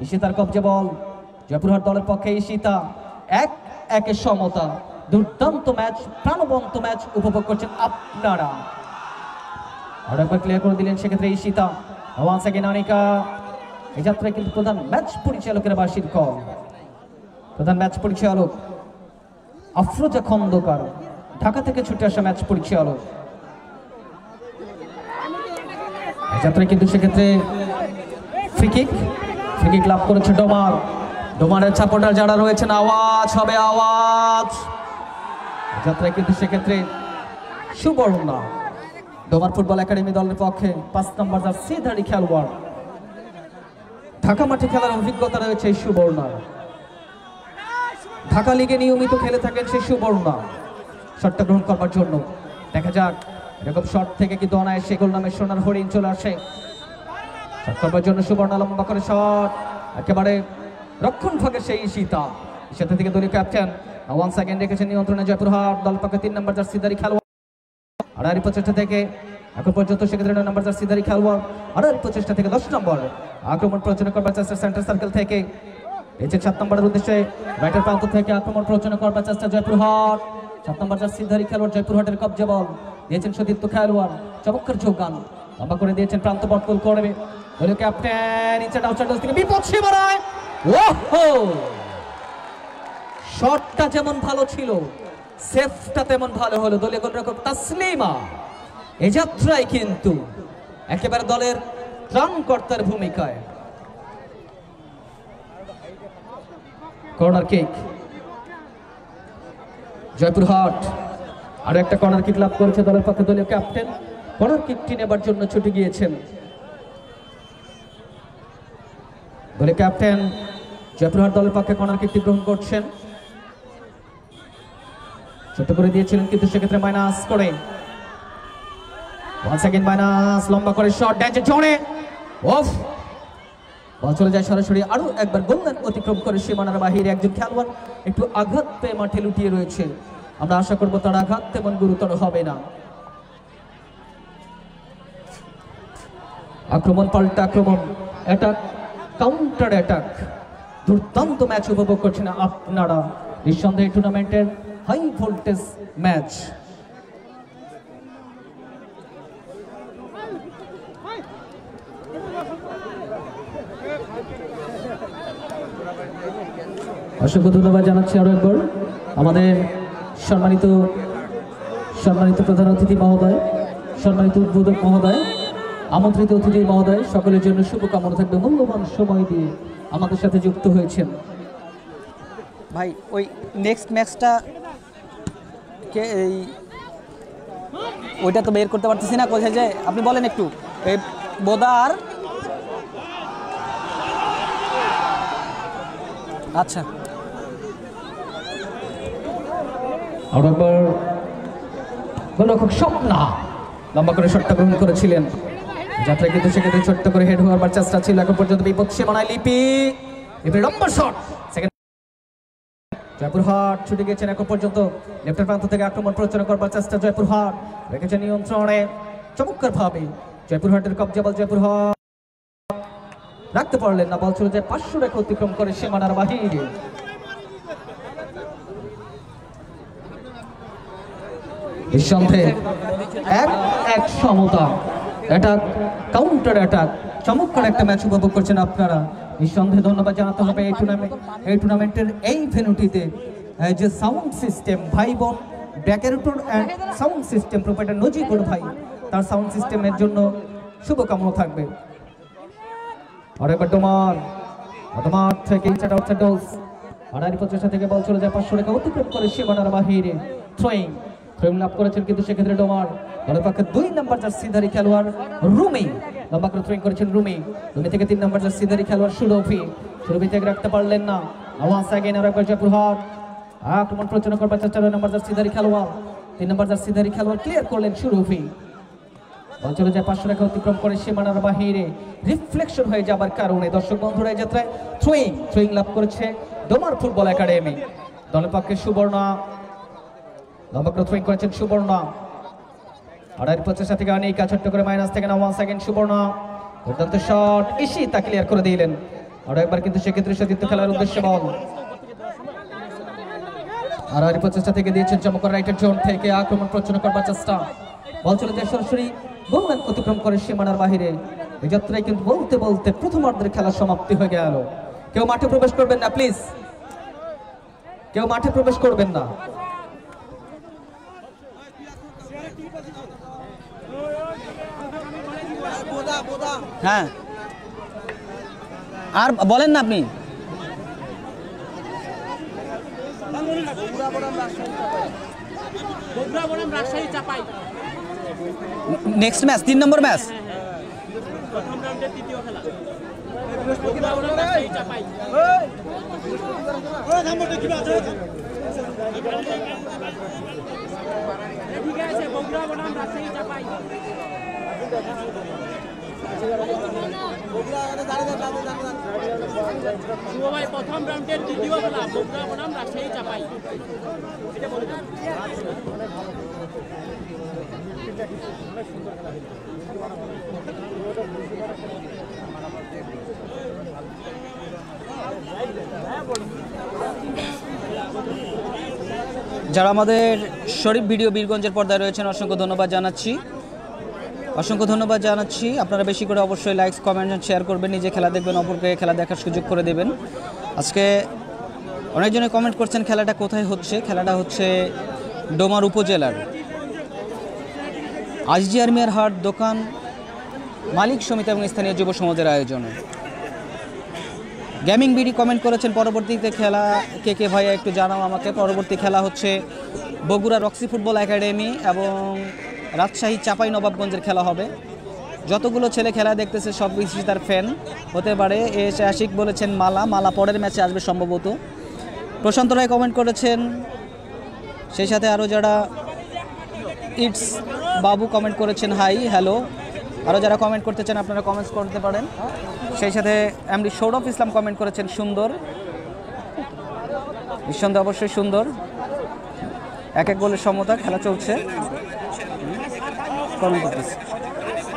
ঈশিতার কবজা বল, জয়পুরহাট দলের পক্ষে ঈশিতা, 1-1 সমতা, দুর্দান্ত ম্যাচ, প্রাণবন্ত ম্যাচ উপভোগ করছেন আপনারা। আর একবার ক্লিয়ার করে দিলেন সেক্ষেত্রে ঈশিতা। 1 সেকেন্ড অনিকা। এই যাত্রায় কিন্তু প্রধান ম্যাচ পরিচালকের বাসির কল, প্রধান ম্যাচ পরিচালক আফরোজা খন্দকার, ঢাকা থেকে ছুটে আসা ম্যাচ পরিচালক। এই যাত্রায় কিন্তু সেক্ষেত্রে ফ্রি কিক লাভ করেছে ডোমারের সাপোর্টার যারা রয়েছেন, আওয়াজ হবে, আওয়াজ। যাত্রায় কিন্তু সেক্ষেত্রে সুবর্ণা ডোমার ফুটবল একাডেমি দলের পক্ষে 5 নম্বর জার্সিধারী খেলোয়াড়, ঢাকা মাঠে খেলার অভিজ্ঞতা রয়েছে এই সুবর্ণার। ঢাকা লিগে নিয়মিত খেলে থাকেন সেই সুবর্ণা। শটটা গ্রহণ করবার জন্য দেখা যাক, এরকম শট থেকে কিন্তু অনায়াসে গোল নামে সোনার হরিণ চলে আসে। শট করবার জন্য সুবর্ণা লম্বা করে শট, একেবারে রক্ষণ ভাগে সেই ঈশিতা থেকে দলীয় ক্যাপ্টেন। 1 সেকেন্ড রেখেছেন নিয়ন্ত্রণে জয়পুরহাট দল পক্ষে 3 নম্বর জার্সিধারী খেলোয়াড়। আড়াআড়ি প্রচেষ্টা থেকে এখন পর্যন্ত সেক্ষেত্রে 9 নম্বর জার্সিধারী খেলোয়াড়, আড়াআড়ি প্রচেষ্টা থেকে 10 নম্বর আক্রমণ প্রচেষ্টা করবার চেষ্টা সেন্টার সার্কেল থেকে। এই যে 7 নম্বরের উদ্দেশ্যে রাইটার প্রান্ত থেকে আক্রমণ প্রচেষ্টা করবার চেষ্টা জয়পুরহাট। 7 নম্বর জার্সিধারী খেলোয়াড় জয়পুরহাটের কবজা বল, দিয়েছেন সতীর্থ খেলোয়াড়, চমৎকার যোগদান, লম্বা করে দিয়েছেন প্রান্ত বটকল করবে দলীয় ক্যাপ্টেন। ইনসাইড আউটসাইড থেকে বিপদ সীমানায়, ওহো! শটটা যেমন ভালো ছিল, সেফটা তেমন ভালো হলো দলীয় গোলরক্ষক তাসলিমা। এই যাত্রায় কিন্তু একেবারে দলের ত্রাণকর্তার ভূমিকায় কর্নার কিক। জয়পুরহাট আরো একটা কর্নার কিক লাভ করেছে দলের পক্ষে দলীয় ক্যাপ্টেন। কর্নার কিকটি নেবার জন্য ছুটে গিয়েছেন দলীয় ক্যাপ্টেন। জয়পুরহাট দলের পক্ষে কর্নার কিকটি গ্রহণ করছেন, ছোট করে দিয়েছিলেন কিন্তু সেক্ষেত্রে মাইনাস করে। ওয়ান সেকেন্ড মাইনাস, লম্বা করে শট ড্যান্সের জোনে অফ, বল চলে যায় সরাসরি। আরো একবার গোললাইন অতিক্রম করে সীমানার বাহিরে একজন খেলোয়াড় একটু আঘাত পেয়ে মাঠে লুটিয়ে রয়েছে। আমরা আশা করব তার আঘাত তেমন গুরুতর হবে না। আক্রমণ পাল্টা আক্রমণ, অ্যাটাক কাউন্টার অ্যাটাক, দুর্দান্ত ম্যাচ উপভোগ করছেন আপনারা। নিঃসন্দেহে টুর্নামেন্টের হাই ভোল্টেজ ম্যাচ। অসংখ্য ধন্যবাদ জানাচ্ছি আরো একবার আমাদের সম্মানিত প্রধান অতিথি মহোদয়, সম্মানিত উদ্বোধক মহোদয়, আমন্ত্রিত অতিথি মহোদয়, সকলের জন্য শুভকামনা থাকবে। মূল্যবান সময় দিয়ে আমাদের সাথে যুক্ত হয়েছেন। ভাই ওই নেক্সট ম্যাচটা কে, এই ওইটা তো বের করতে পারতেছি না, কোথায় যে আপনি বলেন একটু। এই বোদার, আচ্ছা আর একবার গোলরক্ষক স্বপ্না লম্বা করে শটটা গ্রহণ করেছিলেন। যাত্রা কিন্তু সেক্ষেত্রে ছোট্ট করে হেড হওয়ার চেষ্টা ছিল। এখন পর্যন্ত বিপদ সীমানায় লিপি লম্বা শট। জয়পুরহাট ছুটে গেছেন এখন পর্যন্ত লেফটের প্রান্ত থেকে আক্রমণ পরিচালনা করবার চেষ্টা। জয়পুরহাট রেখেছে নিয়ন্ত্রণে চমৎকার ভাবে। জয়পুরহাটের কবজা বল, জয়পুরহাট রাখতে পারলেন না, বল চলে যায় 500 রেখা অতিক্রম করে সীমানার বাহিরে। নিঃসন্দেহে এক সমতা, অ্যাটাক কাউন্টার অ্যাটাক, চমৎকার একটা ম্যাচ উপভোগ করছেন আপনারা। নিঃসন্দেহে ধন্যবাদ জানাতে হবে এই টুর্নামেন্টের এই ভেন্যুটিতে যে সাউন্ড সিস্টেম ভাই বোন decorator and sound system proprietor Najibur ভাই, তার সাউন্ড সিস্টেমের জন্য শুভকামনা থাকবে। আর এবার ডোমার থেকে ইনসাইড আউটসাইড ডলস, আড়াই প্রচেষ্টা থেকে বল চলে যায় 500 রেখা অতিক্রম করে সীমানার বাহিরে। থ্রোয়িং লাভ করেছেন কিন্তু সেক্ষেত্রে ডোমার দলের পক্ষে 2 নম্বর জার্সিধারী খেলোয়াড় রুমি লম্বা করে থ্রোয়িং করেছেন। রুমি থেকে 3 নম্বর জার্সিধারী খেলোয়াড় সুরভি থেকে রাখতে পারলেন না। আওয়াজ আগেন আর একবার জয়পুরহাট আক্রমণ পরিচালনা করবার চেষ্টা। 2 নম্বর জার্সিধারী খেলোয়াড় 3 নম্বর জার্সিধারী খেলোয়াড় ক্লিয়ার করলেন সুরভি। বল চলে যায় 500 রেখা অতিক্রম করে সীমানার বাহিরে। রিফ্লেকশন হয়ে যাবার কারণে দর্শক বন্ধুরা এই যাত্রায় থ্রোয়িং লাভ করেছে ডোমার ফুটবল একাডেমি। দলের পক্ষে সুবর্ণা লম্বা করে থ্রোয়িং করেছেন সুবর্ণা। আড়াই প্রচেষ্টা থেকে অনেক ছোট্ট করে মাইনাস থেকে না 1 সেকেন্ড সুবর্ণা দুর্দান্ত শট ইসি তা ক্লিয়ার করে দিলেন। আর একবার কিন্তু সেক্ষেত্রে সতীর্থ খেলার উদ্দেশ্যে বল। আড়াই প্রচেষ্টা থেকে দিয়েছেন চমৎকার রাইটের জোন থেকে আক্রমণ পরিচালনা করবার চেষ্টা। বল চলে যায় সরাসরি গোললাইন অতিক্রম করে সীমানার বাহিরে। এই যাত্রায় কিন্তু বলতে বলতে প্রথমার্ধের খেলা সমাপ্তি হয়ে গেল। কেউ মাঠে প্রবেশ করবেন না প্লিজ, কেউ মাঠে প্রবেশ করবেন না। হ্যাঁ আর বলেন না আপনি। নেক্সট ম্যাচ 3 নম্বর ম্যাচ। প্রথম রাউন্ডের দ্বিতীয় খেলা বগুড়া বনাম রাজশাহী চাপাই। যারা আমাদের শরীফ ভিডিও বীরগঞ্জের পর্দায় রয়েছেন অসংখ্য ধন্যবাদ জানাচ্ছি। আপনারা বেশি করে অবশ্যই লাইকস কমেন্ট শেয়ার করবেন, নিজে খেলা দেখবেন, অপরকে খেলা দেখার সুযোগ করে দেবেন। আজকে অনেকজনে কমেন্ট করছেন খেলাটা কোথায় হচ্ছে। খেলাটা হচ্ছে ডোমার উপজেলার আজিজিয়ার মিয়ার হাট দোকান মালিক সমিতি এবং স্থানীয় যুব সমাজের আয়োজনে। গেমিং বিডি কমেন্ট করেছেন পরবর্তীতে খেলা কে কে ভাইয়া একটু জানাও আমাকে। পরবর্তী খেলা হচ্ছে বগুড়া রক্সি ফুটবল একাডেমি এবং রাজশাহী চাপাই নবাবগঞ্জের খেলা হবে। যতগুলো ছেলে খেলা দেখতেছে সব কিছু তার ফ্যান হতে পারে। এসে আশিক বলেছেন মালা পরের ম্যাচে আসবে সম্ভবত। প্রশান্ত রায় কমেন্ট করেছেন, সেই সাথে আরও যারা ইটস বাবু কমেন্ট করেছেন হাই হ্যালো। আরও যারা কমেন্ট করতে চান আপনারা কমেন্টস করতে পারেন। সেই সাথে এমডি সৌরভ ইসলাম কমেন্ট করেছেন সুন্দর, নিঃসন্দেহে অবশ্যই সুন্দর। এক গোলের সমতা, খেলা চলছে। কমেন্ট করতেছে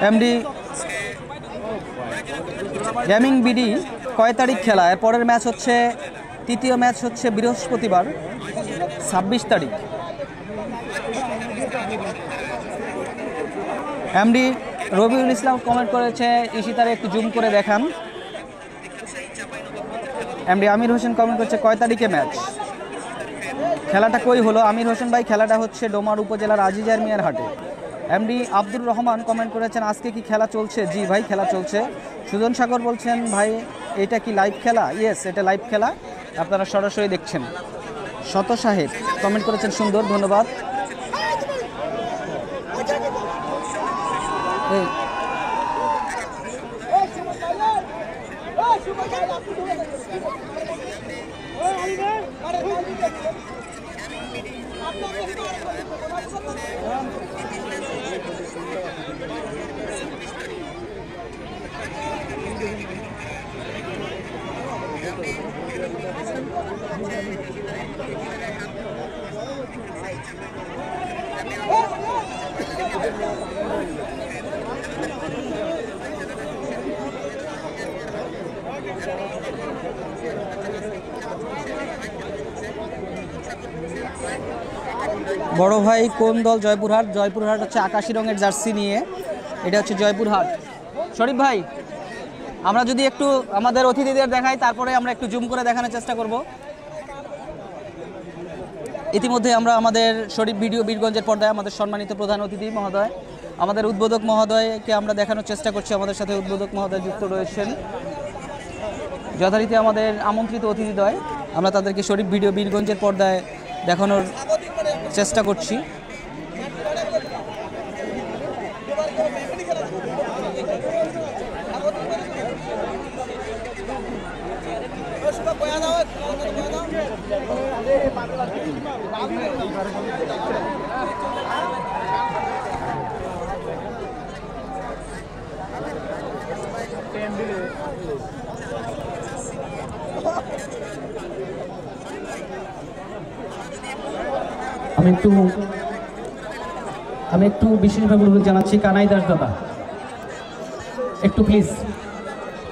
এমডি গেমিং বিডি কয় তারিখ খেলা? এর পরের ম্যাচ হচ্ছে, তৃতীয় ম্যাচ হচ্ছে বৃহস্পতিবার 26 তারিখ। এমডি রবিউল ইসলাম কমেন্ট করেছে ইশিতারে একটু জুম করে দেখান। এমডি আমির হোসেন কমেন্ট করছে কয় তারিখে ম্যাচ? খেলাটা কই হলো আমির হোসেন ভাই? খেলাটা হচ্ছে ডোমার উপজেলার আজিজার মিয়ার হাটে। এমডি আব্দুর রহমান কমেন্ট করেছেন আজকে কি খেলা চলছে? জি ভাই খেলা চলছে। সুজন সাগর বলছেন ভাই এটা কি লাইভ খেলা? ইয়েস এটা লাইভ খেলা, আপনারা সরাসরি দেখছেন। শত সাহেব কমেন্ট করেছেন সুন্দর, ধন্যবাদ। বড় ভাই কোন দল? জয়পুরহাট। জয়পুরহাট হচ্ছে আকাশি রঙের জার্সি নিয়ে, এটা হচ্ছে জয়পুরহাট। শরীফ ভাই আমরা যদি একটু আমাদের অতিথিদের দেখাই, তারপরে আমরা একটু জুম করে দেখানোর চেষ্টা করব। ইতিমধ্যে আমরা আমাদের শরীফ ভিডিও বীরগঞ্জের পর্দায় আমাদের সম্মানিত প্রধান অতিথি মহোদয়, আমাদের উদ্বোধক মহোদয়কে আমরা দেখানোর চেষ্টা করছি। আমাদের সাথে উদ্বোধক মহোদয় যুক্ত রয়েছেন, যথারীতি আমাদের আমন্ত্রিত অতিথিদ্বয়। আমরা তাদেরকে শরীফ ভিডিও বীরগঞ্জের পর্দায় দেখানোর চেষ্টা করছি। আমি একটু বিশেষভাবে অনুরোধ জানাচ্ছি কানাই দাস দাদা, একটু প্লিজ,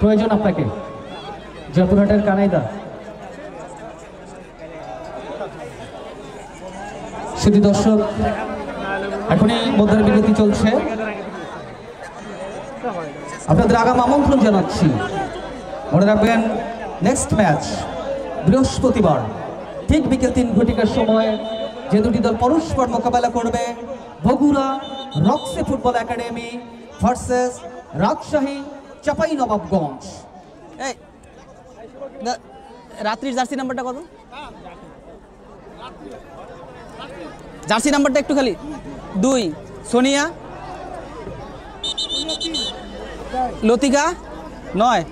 প্রয়োজন আপনাকে, জয়পুরহাটের কানাই দা। শুধু দর্শক এখনই মধ্যাহ্ন বিরতি চলছে, আপনাদের আগাম আমন্ত্রণ জানাচ্ছি। মনে রাখবেন নেক্সট ম্যাচ বৃহস্পতিবার ঠিক বিকেল 3 ঘটিকার সময় যে দুটি দল পরস্পর মোকাবেলা করবে, Bogura Roxy football academy versus Rajshahi Chapai Nawabganj. এই রাত্রির জার্সি নাম্বারটা কত? জার্সি নাম্বারটা একটু খালি 2। সোনিয়া, লতিকা 9।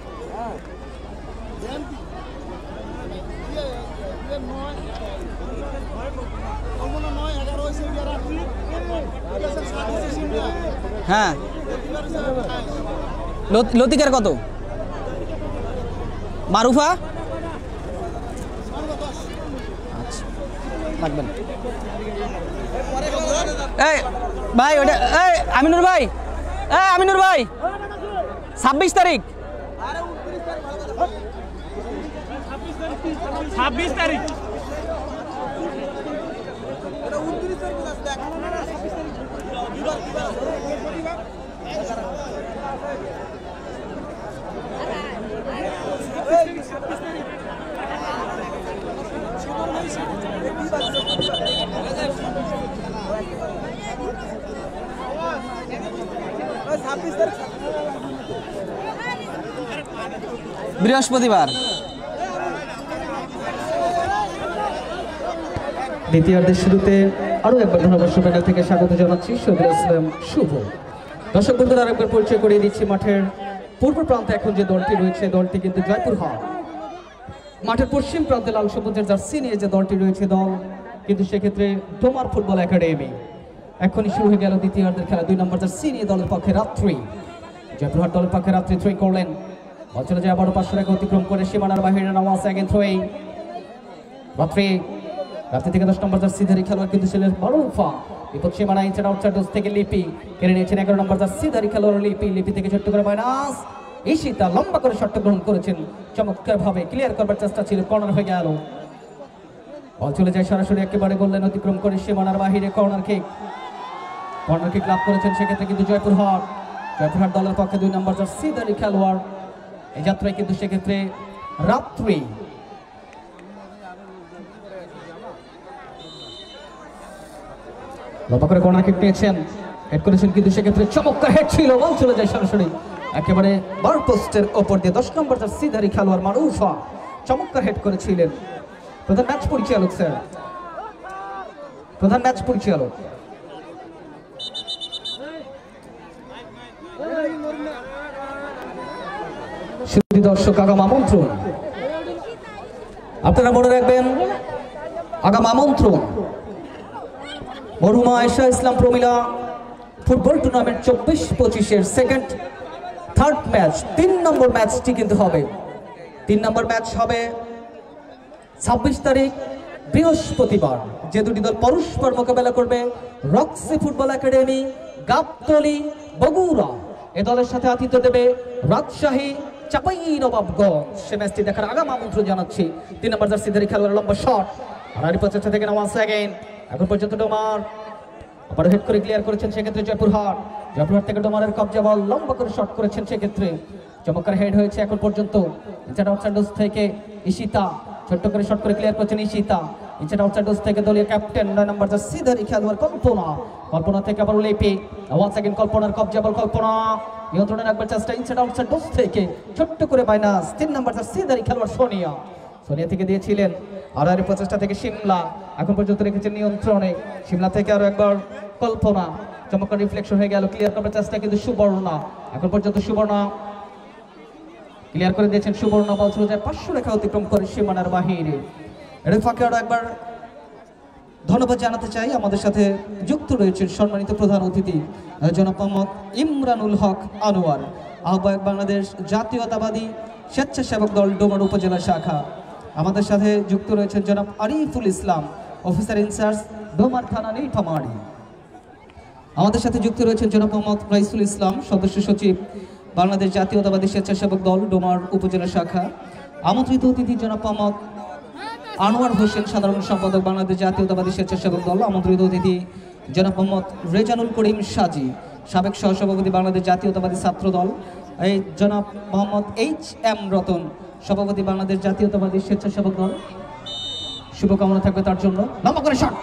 হ্যাঁ, লতিকার কত? মারুফা আচ্ছা লাগবে না। এই ভাই ওটা, এই আমিনুর ভাই, 26 তারিখ। 26 তারিখ বৃহস্পতিবার দ্বিতীয়ার্ধের শুরুতে আরও একবার ধন্যবাদ প্যানেল থেকে স্বাগত জানাচ্ছি শহীদুল ইসলাম শুভ। দর্শক বন্ধুরা আরেকবার পরিচয় করিয়ে দিচ্ছি, মাঠের পূর্ব প্রান্তে এখন যে দলটি রয়েছে দলটি কিন্তু জয়পুরহাট, মাঠের পশ্চিম প্রান্তে লাল সবুজের জার্সি নিয়ে যে দলটি রয়েছে দল কিন্তু সেক্ষেত্রে ডোমার ফুটবল একাডেমি। এখনই শুরু হয়ে গেল দ্বিতীয়ার্ধের খেলা। 2 নম্বর জার্সি নিয়ে দলের পক্ষে রাত্রি, জয়পুরহাট দলের পক্ষে রাত্রি থ্রোয়িং করলেন, বল চলে যায় আবারও 500 রেখা অতিক্রম করে সীমানার বাহিরে নামাজ অ্যাগেন থ্রোয়িং। রাত্রি থেকে 10 নম্বর জার্সিধারী খেলোয়াড় কিন্তু ছিলেন মারুফা, বিপদ সীমানা ইনসাইড আউটসাইড ডোজ থেকে লিপি কেড়ে নিয়েছেন 11 নম্বর জার্সিধারী খেলোয়াড় লিপি থেকে ছোট্ট করে মাইনাস ঈশিতা লম্বা করে শট গ্রহণ করেছেন, চমৎকারভাবে ক্লিয়ার করবার চেষ্টা ছিল, কর্নার হয়ে গেল। বল চলে যায় সরাসরি একেবারে গোললাইন অতিক্রম করে সীমানার বাহিরে কর্নার কিক লাভ করেছেন সেক্ষেত্রে কিন্তু জয়পুরহাট দলের পক্ষে 2 নম্বর জার্সিধারী খেলোয়াড়। এই যাত্রায় কিন্তু সেক্ষেত্রে রাত্রি লম্বা করে কর্নার কিক নিয়েছেন, হেড করেছেন কিন্তু সেক্ষেত্রে চমৎকার হেড ছিল, বল চলে যায় সরাসরি একেবারে বার পোস্টের ওপর দিয়ে 10 নম্বর জার্সিধারী খেলোয়াড় মারুফা চমৎকার হেড করেছিলেন। প্রধান ম্যাচ পরিচালক স্যার, প্রধান ম্যাচ পরিচালক সুধী দর্শক আগাম আমন্ত্রণ, আপনারা মনে রাখবেন আগাম আমন্ত্রণ মরহুমা আয়েশা ইসলাম প্রমিলা ফুটবল টুর্নামেন্ট 24-25-এর থার্ড ম্যাচ 3 নম্বর ম্যাচটি কিন্তু হবে। 3 নম্বর ম্যাচ হবে 26 তারিখ বৃহস্পতিবার, যে দুটি দল পরস্পর মোকাবেলা করবে Roxy football academy Gabtali Bogura, এ দলের সাথে আতিথ্য দেবে রাজশাহী চাঁপাইনবাবগঞ্জ। সে ম্যাচটি দেখার আগাম আমন্ত্রণ জানাচ্ছি। 3 নম্বর জার্সিধারী খেলোয়াড় লম্বা শট আড়াই প্রচেষ্টা থেকে নামাজ অ্যাগেন, এখন পর্যন্ত ডোমার আবার হেড করে ক্লিয়ার করেছেন সেক্ষেত্রে জয়পুরহাট থেকে ডোমারের কবজা, বল লম্বা করে শট করেছেন সেক্ষেত্রে চমৎকার হেড হয়েছে এখন পর্যন্ত ইনসাইড আউটসাইড ডোজ থেকে ঈশিতা ছোট্ট করে শট করে ক্লিয়ার করেছেন ঈশিতা, ইনসাইড আউটসাইড ডোজ থেকে দলীয় ক্যাপ্টেন 9 নম্বর জার্সিধারী খেলোয়াড় কল্পনা থেকে আবার লিপি, ওয়ান্স অ্যাগেন কল্পনার কবজা, বল কল্পনা নিয়ন্ত্রণে রাখবার চেষ্টা ইনসাইড আউটসাইড ডোজ থেকে ছোট্ট করে মাইনাস 3 নম্বর জার্সিধারী খেলোয়াড় সোনিয়া থেকে দিয়েছিলেন আড়াই প্রচেষ্টা থেকে সিমলা, এখন পর্যন্ত রেখেছেন নিয়ন্ত্রণে, সিমলা থেকে আরো একবার কল্পনা চমৎকার রিফ্লেকশন হয়ে গেল, ক্লিয়ার করার চেষ্টা কিন্তু সুবর্ণা, এখন পর্যন্ত সুবর্ণা ক্লিয়ার করে দিয়েছেন সুবর্ণা, বল চলে যায় 500 রেখা অতিক্রম করে সীমানার বাহিরে। এর ফাঁকে আরো একবার ধন্যবাদ জানাতে চাই, আমাদের সাথে যুক্ত রয়েছেন সম্মানিত প্রধান অতিথি জনাব মোহাম্মদ ইমরানুল হক আনোয়ার, আহ্বায়ক বাংলাদেশ জাতীয়তাবাদী স্বেচ্ছাসেবক দল ডোমার উপজেলা শাখা। আমাদের সাথে যুক্ত রয়েছেন জনাব আরিফুল ইসলাম, অফিসার ইনচার্জ ডোমার থানা নীলফামারী। আমাদের সাথে যুক্ত রয়েছেন জনাব মোহাম্মদ রাইসুল ইসলাম, সদস্য সচিব বাংলাদেশ জাতীয়তাবাদী স্বেচ্ছাসেবক দল ডোমার উপজেলা শাখা। আমন্ত্রিত অতিথি জনাব মোহাম্মদ আনোয়ার হোসেন, সাধারণ সম্পাদক বাংলাদেশ জাতীয়তাবাদী স্বেচ্ছাসেবক দল। আমন্ত্রিত অতিথি জনাব মোহাম্মদ রেজানুল করিম সাজি, সাবেক সহসভাপতি বাংলাদেশ জাতীয়তাবাদী ছাত্র দল। এই জনাব মোহাম্মদ HM রতন, সভাপতি বাংলাদেশ জাতীয়তাবাদী স্বেচ্ছাসেবক দল। শুভকামনা থাকবে তার জন্য। লম্বা করে শট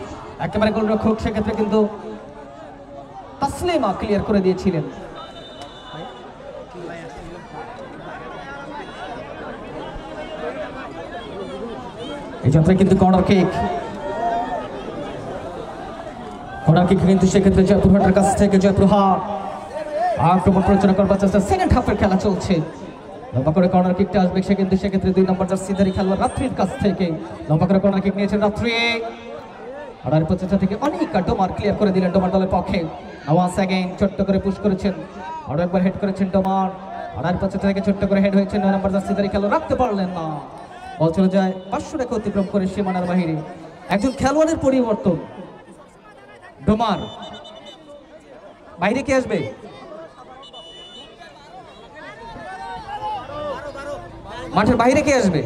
একেবারে গোলরক্ষক সেক্ষেত্রে কিন্তু তাসলিমা ক্লিয়ার করে দিয়েছিলেন। এই যাত্রায় কিন্তু কর্নার কিক কিন্তু সেক্ষেত্রে জয়পুরহাটের কাছ থেকে জয়পুরহাট আক্রমণ পরিচালনা করবার চেষ্টা, সেকেন্ড হাফের খেলা চলছে। লম্বা করে কর্নার কিকটা আসবে সেক্ষেত্রে 2 নম্বর জার্সিধারী খেলোয়াড় রাত্রির কাছ থেকে লম্বা করে কর্নার কিক নিয়েছেন রাত্রি, আড়াই প্রচেষ্টা থেকে অনেকটা ডোমার ক্লিয়ার করে দিলেন ডোমার দলের পক্ষে। ওয়ান্স অ্যাগেন ছোট্ট করে পুশ করেছেন, আরো একবার হেড করেছেন ডোমার, আড়াই প্রচেষ্টা থেকে ছোট্ট করে হেড হয়েছে 9 নম্বর জার্সিধারী খেলোয়াড়, রাখতে পারলেন না, বল চলে যায় 500 রেখা অতিক্রম করে সীমানার বাহিরে। একজন খেলোয়াড়ের পরিবর্তন, ডোমার বাইরে কে আসবে? মাঠের বাইরে কে আসবে?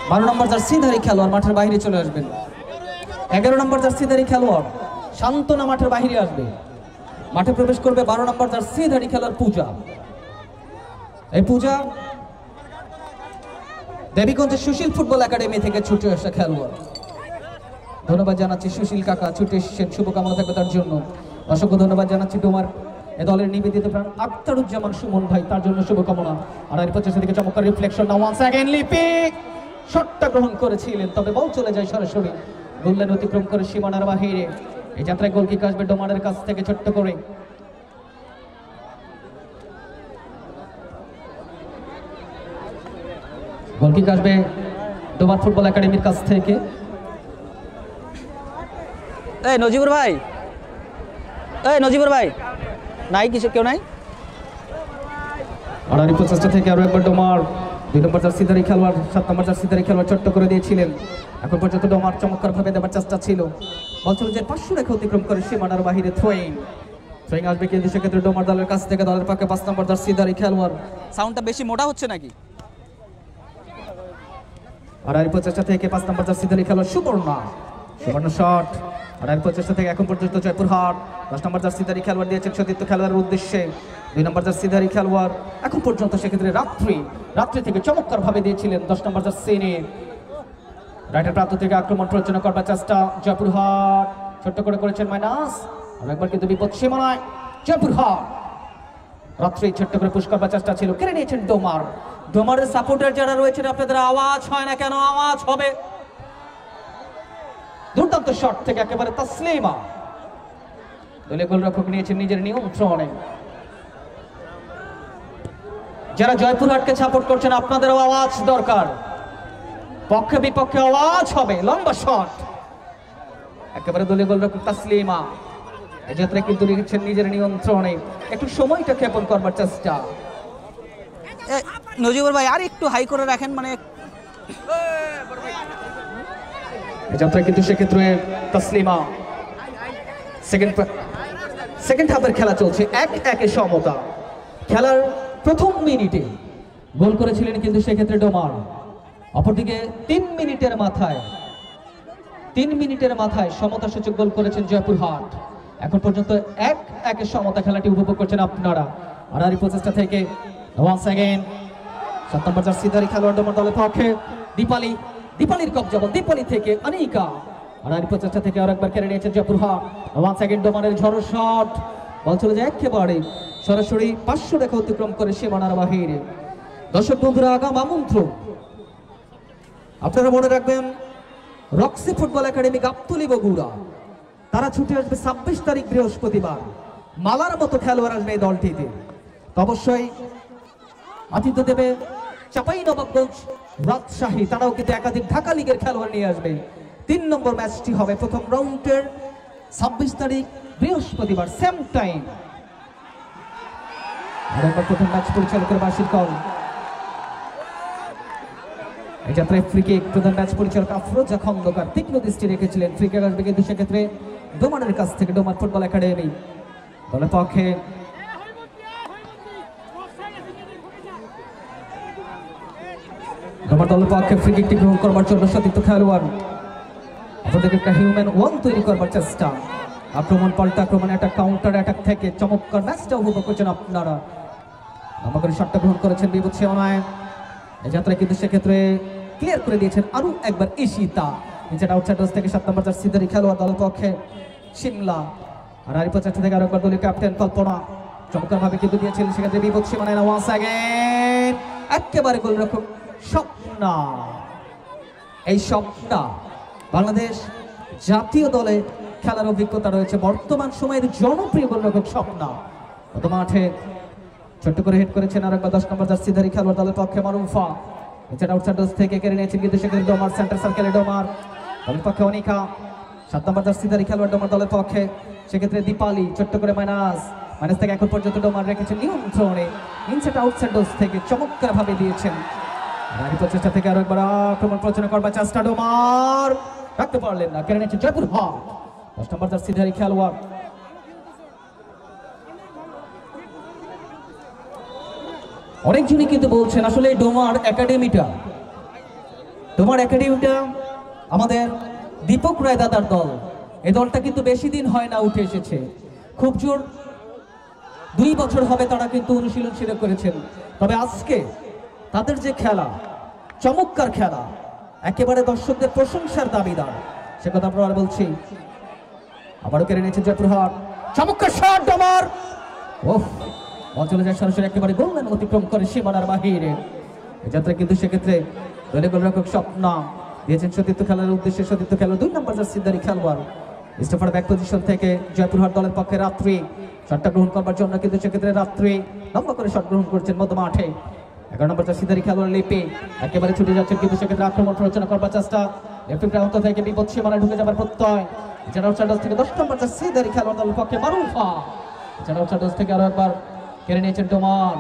12 নম্বর জার্সিধারী খেলোয়াড় মাঠের বাইরে চলে আসবেন। 11 নম্বর জার্সিধারী খেলোয়াড় শান্তনা মাঠের বাইরে আসবে, মাঠে প্রবেশ করবে 12 নম্বর জার্সিধারী খেলোয়াড় পূজা। এই পূজা দেবীগঞ্জের সুশীল ফুটবল একাডেমি থেকে ছুটে আসা খেলোয়াড়। ধন্যবাদ জানাচ্ছি সুশীল কাকা, ছুটে এসেছেন, শুভকামনা থাকবে তার জন্য। অসংখ্য ধন্যবাদ জানাচ্ছি ডোমার এ দলের নিবেদিত প্রাণ আক্তারুজ্জামান সুমন ভাই, তার জন্য শুভকামনা। আর 25 থেকে চমৎকার রিফ্লেকশন, নাও ওয়ান্স অ্যাগেন লিপি শটটা গ্রহণ করেছিলেন, তবে বল চলে যায় সরাসরি গোললাইন অতিক্রম করে সীমানার বাহিরে। এই যাত্রায় গোল কিক আসবে ডোমারের কাছ থেকে ছোট্ট করে। গোল কিক আসবে ডোমার ফুটবল একাডেমির কাছ থেকে। এই নজিবুর ভাই, এই নজিবুর ভাই, নাই কিছু, কেউ নাই? আড়াআড়ি প্রচেষ্টা থেকে আরো একবার ডোমার 2 নম্বর জার্সিধারী খেলোয়াড় 7 নম্বর জার্সিধারী খেলোয়াড় ছোট্ট করে দিয়েছিলেন। এখন পর্যন্ত ডোমার চমৎকার ভাবে দেবার চেষ্টা ছিল। বল চলে যায় 500 রেখা অতিক্রম করে সীমানার বাহিরে। থ্রোইং আসবে কিন্তু সেক্ষেত্রে ডোমার দলের কাছ থেকে। দলের পক্ষে 5 নম্বর জার্সিধারী খেলোয়াড়। সাউন্ডটা বেশি মোটা হচ্ছে নাকি? আড়াআড়ি প্রচেষ্টা থেকে 5 নম্বর জার্সিধারী খেলোয়াড় সুবর্ণ শট। আড়াআড়ি প্রচেষ্টা থেকে এখন পর্যন্ত জয়পুরহাট 10 নম্বর জার্সিধারী খেলোয়াড় দিয়েছেন সতীর্থ খেলোয়াড়ের উদ্দেশ্যে। 2 নম্বর জার্সিধারী খেলোয়াড় এখন পর্যন্ত সেক্ষেত্রে রাত্রি থেকে চমৎকার ভাবে দিয়েছিলেন 10 নম্বর জার্সি নিয়ে। রাইটের প্রান্ত থেকে আক্রমণ প্ররোচনা করবার চেষ্টা জয়পুরহাট, ছোট্ট করে করেছেন মাইনাস। আর একবার কিন্তু বিপদ সীমানায় জয়পুরহাট। রাত্রি ছোট্ট করে পুশ করবার চেষ্টা ছিল, কেড়ে নিয়েছেন ডোমারের সাপোর্টার যারা রয়েছেন আপনাদের আওয়াজ হয় না কেন? আওয়াজ হবে। দুর্দান্ত শট থেকে একেবারে তাসলিমা দলীয় গোলরক্ষক নিয়েছেন নিজের নিয়ন্ত্রণে। যারা জয়পুরহাটকে সাপোর্ট করছেন আপনাদেরও আওয়াজ দরকার। পক্ষে বিপক্ষে আওয়াজ হবে। লম্বা শট একেবারে দলীয় গোলরক্ষক তাসলিমা এই যাত্রায় কিন্তু রেখেছেন নিজের নিয়ন্ত্রণে। একটু সময়টা ক্ষেপণ করবার চেষ্টা। নজিবুর ভাই আর একটু হাই করে রাখেন, মানে এই যাত্রায় কিন্তু সেক্ষেত্রে তাসলিমা সেকেন্ড হাফের খেলা চলছে 1-1 সমতা। খেলার প্রথম মিনিটে গোল করেছিলেন কিন্তু সেক্ষেত্রে ডোমার। অপরদিকে 3 মিনিটের মাথায় সমতা সূচক গোল করেছেন জয়পুরহাট। এখন পর্যন্ত 1-1 সমতা খেলাটি উপভোগ করছেন আপনারা। আড়াআড়ি প্রচেষ্টা থেকে ওয়ান্স অ্যাগেন 7 নম্বর জার্সিধারী খেলোয়াড় ডোমার দলের পক্ষে দীপালির কবজা বল দীপালি থেকে অনিকা। আড়াআড়ি প্রচেষ্টা থেকে আরেকবার কেড়ে নিয়েছেন জয়পুরহাট। ওয়ান্স অ্যাগেন ডোমারের ঝড়ো শট। বল চলে যায় একেবারে সরাসরি 500 রেখা অতিক্রম করে সীমানার বাহিরে। দর্শক বন্ধুরা, আগাম আমন্ত্রণ আপনারা মনে রাখবেন, Roxy football academy Gabtali Bogura তারা ছুটে আসবে 26 তারিখ বৃহস্পতিবার। মালার মতো খেলোয়াড় আসবে এই দলটিতে। অবশ্যই আতিথ্য দেবে চাঁপাইনবাবগঞ্জ রাজশাহী, তারাও কিন্তু একাধিক ঢাকা লিগের খেলোয়াড় নিয়ে আসবে। 3 নম্বর ম্যাচটি হবে প্রথম রাউন্ডের 26 তারিখ বৃহস্পতিবার সেম টাইম। আর একবার প্রথম ম্যাচ পরিচালকের বার্ষিক কল। এই যাত্রায় ফ্রি কিক প্রধান ম্যাচ পরিচালক আফরোজা খন্দকার তীক্ষ্ণ দৃষ্টি রেখেছিলেন। ফ্রি কিক আসবে কিন্তু সেক্ষেত্রে ডোমারের কাছ থেকে। ডোমার ফুটবল একাডেমি দলের পক্ষে ফ্রি কিকটি গ্রহণ করবার জন্য সতীর্থ খেলোয়াড়। অপরদিকে একটা হিউম্যান ওয়ান তৈরি করবার চেষ্টা। আক্রমণ পাল্টা আক্রমণ, অ্যাটাক কাউন্টার অ্যাটাক থেকে চমৎকার ম্যাচটা উপভোগ করছেন আপনারা। নামাগরি শটটা গ্রহণ করেছেন বিভূত সেনায়। এই যাত্রায় কিন্তু সেক্ষেত্রে ক্লিয়ার করে দিয়েছেন আরো একবার ঈশিতা। নিচের আউটসাইড থেকে 7 নম্বর জার্সিধারী খেলোয়াড় দলের পক্ষে শিমলা। আর আড়াআড়ি প্রচেষ্টা থেকে আরেকবার দলীয় ক্যাপ্টেন কল্পনা চমৎকার ভাবে কিন্তু দিয়েছিলেন সেক্ষেত্রে বিভূত সীমানায়। ওয়ান্স অ্যাগেন একেবারে গোলরক্ষক স্বপ্না। এই স্বপ্না বাংলাদেশ জাতীয় দলে খেলার অভিজ্ঞতা রয়েছে। বর্তমান সময়ের জনপ্রিয় গোলরক্ষক স্বপ্না গত মাঠে ছোট্ট করে হেড করেছেন আরেকবার 10 নম্বর জার্সিধারী খেলোয়াড় দলের পক্ষে মারুফা। এছাড়া আউটসাইড থেকে কেড়ে নিয়েছেন কিন্তু সেখানে ডোমার সেন্টার সার্কেলে ডোমার দলের পক্ষে অনিকা। 7 নম্বর জার্সিধারী খেলোয়াড় ডোমার দলের পক্ষে সেক্ষেত্রে দীপালি ছোট্ট করে মাইনাস থেকে এখন পর্যন্ত ডোমার রেখেছেন নিয়ন্ত্রণে। ইনসাইড আউটসাইড থেকে চমৎকার ভাবে দিয়েছেন। আর প্রচেষ্টা থেকে আরো একবার আক্রমণ প্রচেষ্টা করবার চেষ্টা ডোমার রাখতে পারলেন না, কেড়ে নিয়েছে জয়পুরহাট 10 নম্বর জার্সিধারী খেলোয়াড়। অনেকজনই কিন্তু বলছেন আসলে ডোমার একাডেমিটা আমাদের দীপক রায় দাদার দল। এই দলটা কিন্তু বেশি দিন হয় না উঠে এসেছে, খুব জোর 2 বছর হবে তারা কিন্তু অনুশীলন শুরু করেছেন। তবে আজকে তাদের যে খেলা, চমৎকার খেলা, একেবারে দর্শকদের প্রশংসার দাবিদার, সে কথা আমরা বলছি। আবারও কেড়ে নিয়েছে জয়পুরহাট, চমৎকার শট ডোমার। ওহ, বল চলে যায় সরাসরি একেবারে গোললাইন অতিক্রম করে সীমানার বাহিরে। এই যাত্রা কিন্তু সেক্ষেত্রে দলীয় গোলরক্ষক স্বপ্না দিয়েছেন সতীর্থ খেলার উদ্দেশ্যে। সতীর্থ খেলোয়াড় 2 নম্বর জার্সিধারী খেলোয়াড় স্টপার ব্যাক পজিশন থেকে জয়পুরহাট দলের পক্ষে রাত্রি শটটা গ্রহণ করবার জন্য, কিন্তু সেক্ষেত্রে রাত্রি লম্বা করে শট গ্রহণ করছেন মধ্য মাঠে। 11 নম্বর জার্সিধারী খেলোয়াড় লিপি একেবারে ছুটে যাচ্ছেন, কিন্তু সেক্ষেত্রে আক্রমণ প্ররোচনা করবার চেষ্টা, লেফট প্রান্ত থেকে বিপদ সীমানায় ঢুকে যাবার প্রত্যয়। এছাড়াও চার্ডস থেকে 10 নম্বর জার্সিধারী খেলোয়াড় দলের পক্ষে মারুফা। এছাড়াও চার্ডস থেকে আরো একবার কেড়ে নিয়েছেন ডোমার,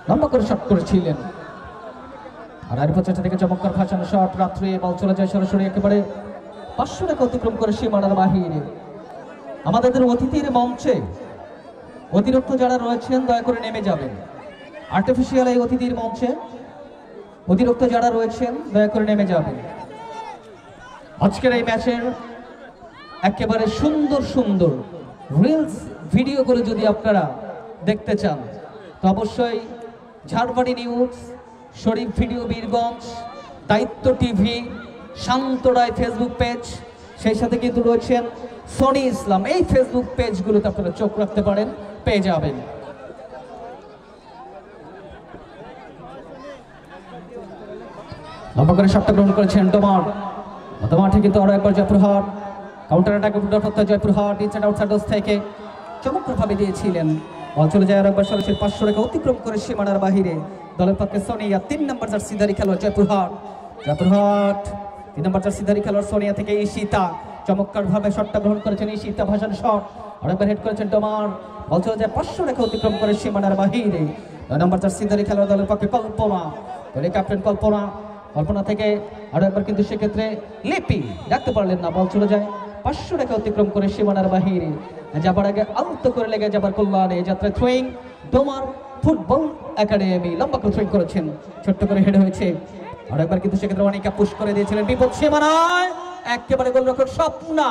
লম্বা করে শট করেছিলেন। আর এর প্রচেষ্টা থেকে চমৎকার ভাসানো শট, রাত্রি বল চলে যায় সরাসরি একেবারে 500 রেখা অতিক্রম করে সীমানার বাহিরে। আমাদের অতিথির মঞ্চে অতিরিক্ত যারা রয়েছেন দয়া করে নেমে যাবেন। আর্টিফিশিয়াল এই অতিথির মঞ্চে অতিরিক্ত যারা রয়েছেন দয়া করে নেমে যাবেন। আজকের এই ম্যাচের একেবারে সুন্দর সুন্দর রিলস ভিডিওগুলো যদি আপনারা দেখতে চান তো অবশ্যই ঝাড়বাড়ি নিউজ, শরীফ ভিডিও বীরগঞ্জ, দায়িত্ব টিভি, শান্ত রায় ফেসবুক পেজ, সেই সাথে কিন্তু রয়েছেন সনি ইসলাম, এই ফেসবুক পেজগুলোতে আপনারা চোখ রাখতে পারেন, পেয়ে যাবেন। লম্বা করে শটটা গ্রহণ করেছেন ডোমার। মাঠে কিন্তু আরো একবার জয়পুরহাট কাউন্টার অ্যাটাক প্রত্যয় জয়পুরহাট ইনসাইড আউটসাইড থেকে চমৎকারভাবে দিয়েছিলেন। বল চলে যায় আর একবার সরাসরি 500 রেখা অতিক্রম করে সীমানার বাহিরে দলের পক্ষে সোনিয়া। 3 নম্বর জার্সিধারী খেলোয়াড় জয়পুরহাট 3 নম্বর জার্সিধারী খেলোয়াড় সোনিয়া থেকে ঈশিতা চমৎকারভাবে শটটা গ্রহণ করেছেন। ঈশিতা ভাসান শট, আরেকবার হেড করেছেন ডোমার। বল চলে যায় 500 রেখা অতিক্রম করে সীমানার বাহিরে 9 নম্বর জার্সিধারী খেলোয়াড় দলের পক্ষে কল্পনা, দলের ক্যাপ্টেন কল্পনা থেকে আরো একবার কিন্তু সেক্ষেত্রে লিপি ডাকতে পারলেন না। বল চলে যায় 500 রেখা অতিক্রম করে সীমানার বাহিরে যাবার আগে আউট করে লেগে যাবার কল্যাণে যাত্রায় থ্রোয়িং ডোমার ফুটবল একাডেমি লম্বা করে থ্রোয়িং করেছেন, ছোট্ট করে হেড হয়েছে। আর একবার কিন্তু সেক্ষেত্রে অনেকটা পুশ করে দিয়েছিলেন বিপদ সীমানায়, একেবারে গোলরক্ষক স্বপ্না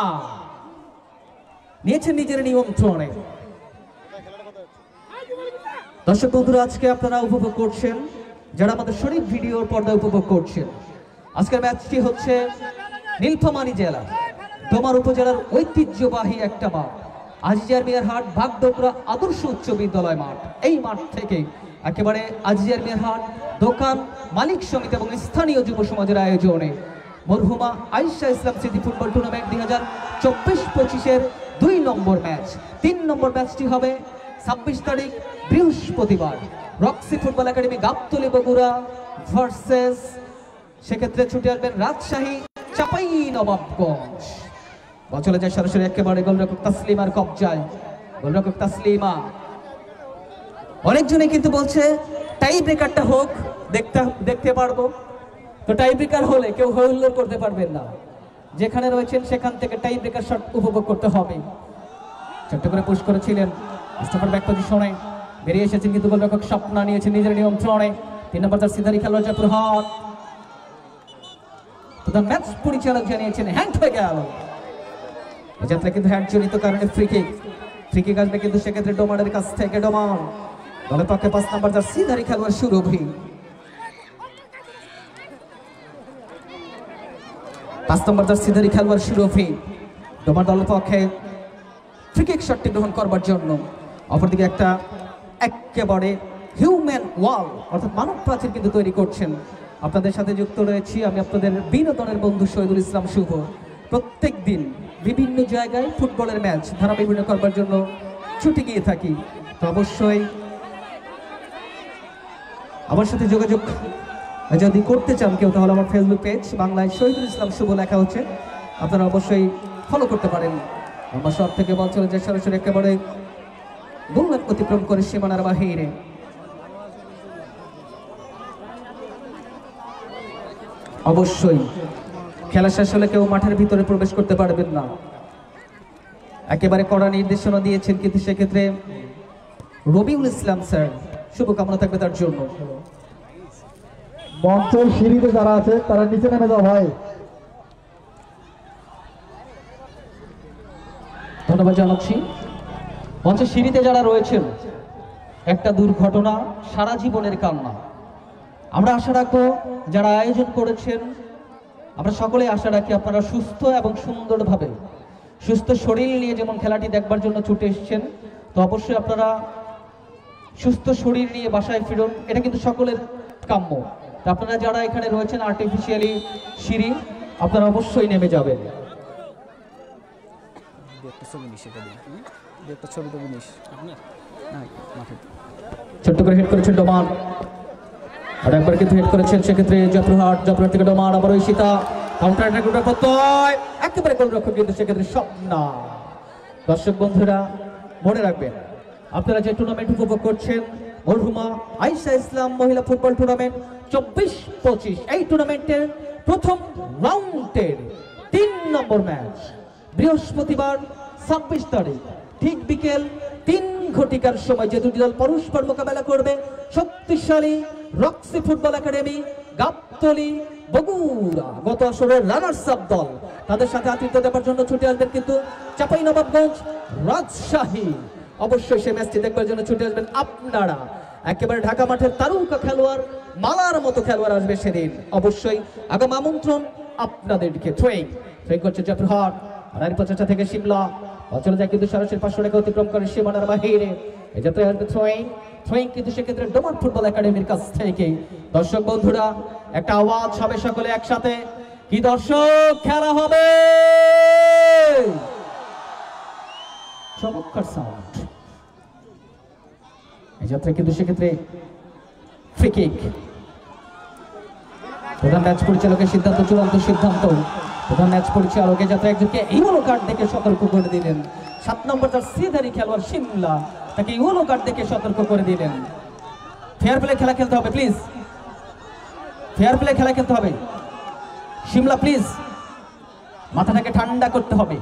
নিয়েছেন নিজের নিয়ন্ত্রণে। দর্শক বন্ধুরা, আজকে আপনারা উপভোগ করছেন, যারা আমাদের শরীফ ভিডিওর পর্দায় উপভোগ করছেন, আজকের ম্যাচটি হচ্ছে নীলফামারী জেলা ডোমার উপজেলার ঐতিহ্যবাহী একটা মাঠ, আজিজার মিয়ার হাট ভাগডোকরা আদর্শ উচ্চ বিদ্যালয় মাঠ। এই মাঠ থেকে একেবারে আজিজার মিয়ার হাট দোকান মালিক সমিতি এবং স্থানীয় যুব সমাজের আয়োজনে মরহুমা আয়েশা ইসলাম স্মৃতি ফুটবল টুর্নামেন্ট 2024-25-এর 2 নম্বর ম্যাচ। 3 নম্বর ম্যাচটি হবে 26 তারিখ বৃহস্পতিবার Roxy football academy Gabtali Bogura versus সেক্ষেত্রে ছুটে আসবেন রাজশাহী চাপাই নবাবগঞ্জ। বল চলে যায় সরাসরি একেবারে গোলরক্ষক তাসলিমার কবজায়। গোলরক্ষক তাসলিমা, অনেকজনে কিন্তু বলছে টাই ব্রেকারটা হোক, দেখতে পারবো তো। টাই ব্রেকার হলে কেউ হইহুল্লোড় করতে পারবেন না, যেখানে রয়েছেন সেখান থেকে টাই ব্রেকার শট উপভোগ করতে হবে। ছোট্ট করে পুশ করেছিলেন স্টপার ব্যাক পজিশনে, বেরিয়ে এসেছেন কিন্তু গোলরক্ষক স্বপ্না নিয়েছেন নিজের নিয়ন্ত্রণে। 3 নম্বর জার্সিধারী খেলোয়াড় জয়পুরহাট, প্রধান ম্যাচ পরিচালক জানিয়েছেন হ্যান্ড হয়ে গেল। যাত্রা কিন্তু হ্যান্ড জনিত কারণে ফ্রি কিক আসবে, কিন্তু সেক্ষেত্রে ডোমারের কাছ থেকে। ডোমার দলের পক্ষে 5 নম্বর জার্সিধারী খেলোয়াড় সুরভি, 5 নম্বর জার্সিধারী খেলোয়াড় সুরভি ডোমার দলের পক্ষে ফ্রি কিক শটটি গ্রহণ করবার জন্য। অপরদিকে একটা একেবারে হিউম্যান ওয়াল অর্থাৎ মানব প্রাচীর কিন্তু তৈরি করছেন। আপনাদের সাথে যুক্ত রয়েছি আমি, আপনাদের বিনোদনের বন্ধু শহীদুল ইসলাম শুভ। প্রত্যেক দিন বিভিন্ন জায়গায় ফুটবলের ম্যাচ ধারাবাহিক করবার জন্য ছুটে গিয়ে থাকি, তো অবশ্যই আমার সাথে যোগাযোগ যদি করতে চান কেউ, তাহলে আমার ফেসবুক পেজ বাংলায় শহীদুল ইসলাম শুভ লেখা হচ্ছে, আপনারা অবশ্যই ফলো করতে পারেন। আমার সব থেকে বল চলে যায় সরাসরি একেবারে গোললাইন অতিক্রম করে সীমানার বাহিরে। অবশ্যই খেলা শেষ হলে কেউ মাঠের ভিতরে প্রবেশ করতে পারবেন না, একেবারে কড়া নির্দেশনা দিয়েছেন, কিন্তু সেক্ষেত্রে রবিউল ইসলাম স্যার, শুভকামনা থাকবে তার জন্য। মঞ্চের সিঁড়িতে যারা আছে তারা নিচে নেমে যাও ভাই। ধন্যবাদ জানাচ্ছি। মঞ্চের সিঁড়িতে যারা রয়েছেন, একটা দুর্ঘটনা সারা জীবনের কান্না। আমরা আশা রাখবো যারা আয়োজন করেছেন, আমরা সকলে আশা রাখি আপনারা সুস্থ এবং সুন্দরভাবে সুস্থ শরীর নিয়ে যেমন খেলাটি দেখবার জন্য ছুটে এসেছেন, তো অবশ্যই আপনারা সুস্থ শরীর নিয়ে বাসায় ফিরুন, এটা কিন্তু সকলের কাম্য। তো আপনারা যারা এখানে রয়েছেন আর্টিফিশিয়ালি সিঁড়ি, আপনারা অবশ্যই নেমে যাবেন। ছোট্ট করে হেড করেছেন ডোমার, আর একবার কিন্তু হেড করেছেন সেক্ষেত্রে জয়পুরহাট থেকে ডোমার, আবার ওই সীতা কাউন্টার অ্যাটাক করতে হয়, একেবারে গোলরক্ষক কিন্তু সেক্ষেত্রে স্বপ্না। দর্শক বন্ধুরা মনে রাখবেন, আপনারা যে টুর্নামেন্ট উপভোগ করছেন মরহুমা আয়েশা ইসলাম মহিলা ফুটবল টুর্নামেন্ট 24-25, এই টুর্নামেন্টের প্রথম রাউন্ডের 3 নম্বর ম্যাচ বৃহস্পতিবার 26 তারিখ ঠিক বিকেল 3 ঘটিকার সময় যে দুটি দল পরস্পর মোকাবেলা করবে। শক্তিশালী Roxy football academy Gabtali Bogura গত আসরের রানার্স আপ দল, তাদের সাথে আতিথ্য দেওয়ার জন্য ছুটে আসবেন কিন্তু চাঁপাইনবাবগঞ্জ রাজশাহী। অবশ্যই সেই ম্যাচটি দেখবার জন্য ছুটে আসবেন আপনারা। একেবারে ঢাকা মাঠের তারকা খেলোয়াড়, মালার মতো খেলোয়াড় আসবে সেদিন। অবশ্যই আগাম আমন্ত্রণ আপনাদেরকে। থ্রোয়িং করছে জয়পুরহাট, আর প্রচেষ্টা থেকে সিমলা চলে যায় কিন্তু সরাসরি 500 টাকা অতিক্রম করে সীমানার বাহিরে। এই যাত্রায় আসবে থ্রোয়িং কিন্তু সেক্ষেত্রে ডোমার ফুটবল একাডেমির কাছ থেকে। দর্শক বন্ধুরা একটা আওয়াজ হবে সকলে একসাথে, কি দর্শক খেলা হবে, চমৎকার সাউন্ড। এই যাত্রায় কিন্তু সেক্ষেত্রে ফ্রি কিক। প্রধান ম্যাচ পরিচালকের সিদ্ধান্ত, চূড়ান্ত সিদ্ধান্ত। প্রধান ম্যাচ পরিচালকের যাত্রা একজনকে ইয়েলো কার্ড দেখে সতর্ক করে দিলেন। 7 নম্বর তার সিধারি খেলোয়াড় সিমলা, তাকে ইয়েলো কার্ড দেখে সতর্ক করে দিলেন। ফেয়ার প্লে খেলা খেলতে হবে প্লিজ, ফেয়ার প্লে খেলা খেলতে হবে। সিমলা প্লিজ মাথাটাকে ঠান্ডা করতে হবে।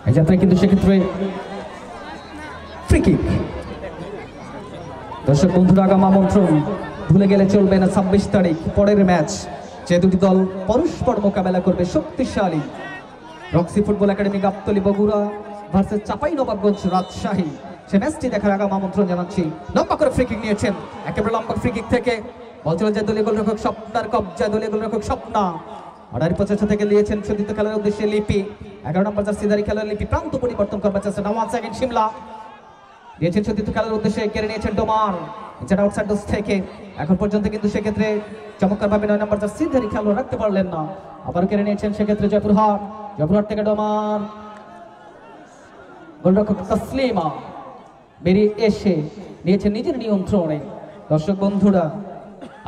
এই যাত্রায় কিন্তু সেক্ষেত্রে ফ্রি কিক। দর্শক বন্ধুরা আগাম আমন্ত্রণ, ভুলে গেলে চলবে না 26 তারিখ পরের ম্যাচ যে দুটি দল পরস্পর মোকাবেলা করবে। শক্তিশালী Roxy football academy Gabtali Bogura versus Chapainawabganj Rajshahi, সে ম্যাচটি দেখার আগাম আমন্ত্রণ জানাচ্ছি। লম্বা করে ফ্রি কিক নিয়েছেন, একেবারে লম্বা ফ্রি কিক থেকে বল চলে যায় দলীয় গোলরক্ষক স্বপ্নার কবজায়, দলীয় গোলরক্ষক স্বপ্না। অর্ডারি প্রচেষ্টা থেকে নিয়েছেন সতীর্থ খেলার উদ্দেশ্যে লিপি, 11 নম্বর তার সিধারি খেলার লিপি প্রান্ত পরিবর্তন করবার চেষ্টা। নাও 1 সেকেন্ড সিমলা দিয়েছেন সতীর্থ খেলার উদ্দেশ্যে, কেড়ে নিয়েছেন ডোমার যেটা আউটসাইড ডোজ থেকে। এখন পর্যন্ত কিন্তু সেক্ষেত্রে চমৎকার ভাবে 9 নম্বর তার সিধারি খেলোয়াড় রাখতে পারলেন না, আবার কেড়ে নিয়েছেন সেক্ষেত্রে জয়পুরহাট থেকে ডোমার। গোলরক্ষক তাসলিমা বেরিয়ে এসে নিয়েছেন নিজের নিয়ন্ত্রণে। দর্শক বন্ধুরা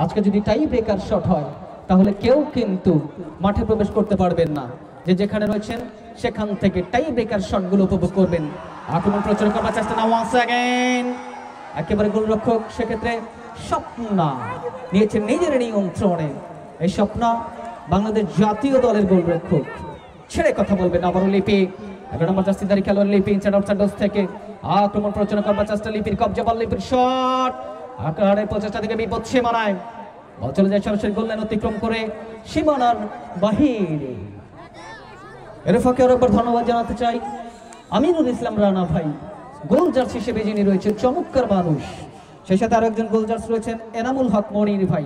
আজকে যদি টাই ব্রেকার শট হয় তাহলে কেউ কিন্তু মাঠে প্রবেশ করতে পারবেন না, যে যেখানে রয়েছেন সেখান থেকে টাই ব্রেকার শটগুলো উপভোগ করবেন। আক্রমণ প্রচার করবার চেষ্টা না, ওয়ান্স অ্যাগেন একেবারে গোলরক্ষক সেক্ষেত্রে স্বপ্না নিয়েছেন নিজের নিয়ন্ত্রণে। এই স্বপ্না বাংলাদেশ জাতীয় দলের গোলরক্ষক, ছেড়ে কথা বলবেন। আবারও লিপি, 11 নম্বর জার্সিধারী খেলোয়াড় লিপি ইনসাইড আউটসাইড ডোজ থেকে আক্রমণ প্রচার করবার চেষ্টা, লিপির কবজা, বল লিপির শট, আকারের প্রচেষ্টা থেকে বিপদ সীমানায়, বল চলে যায় সরাসরি গোল লাইন অতিক্রম করে সীমানার বাহিরে। এর ফাঁকে আরো একবার ধন্যবাদ জানাতে চাই আমিনুল ইসলাম রানা ভাই, গোল জার্স হিসেবে যিনি রয়েছেন চমৎকার মানুষ। সেই সাথে আরো একজন গোল জার্স রয়েছেন এনামুল হক মনির ভাই,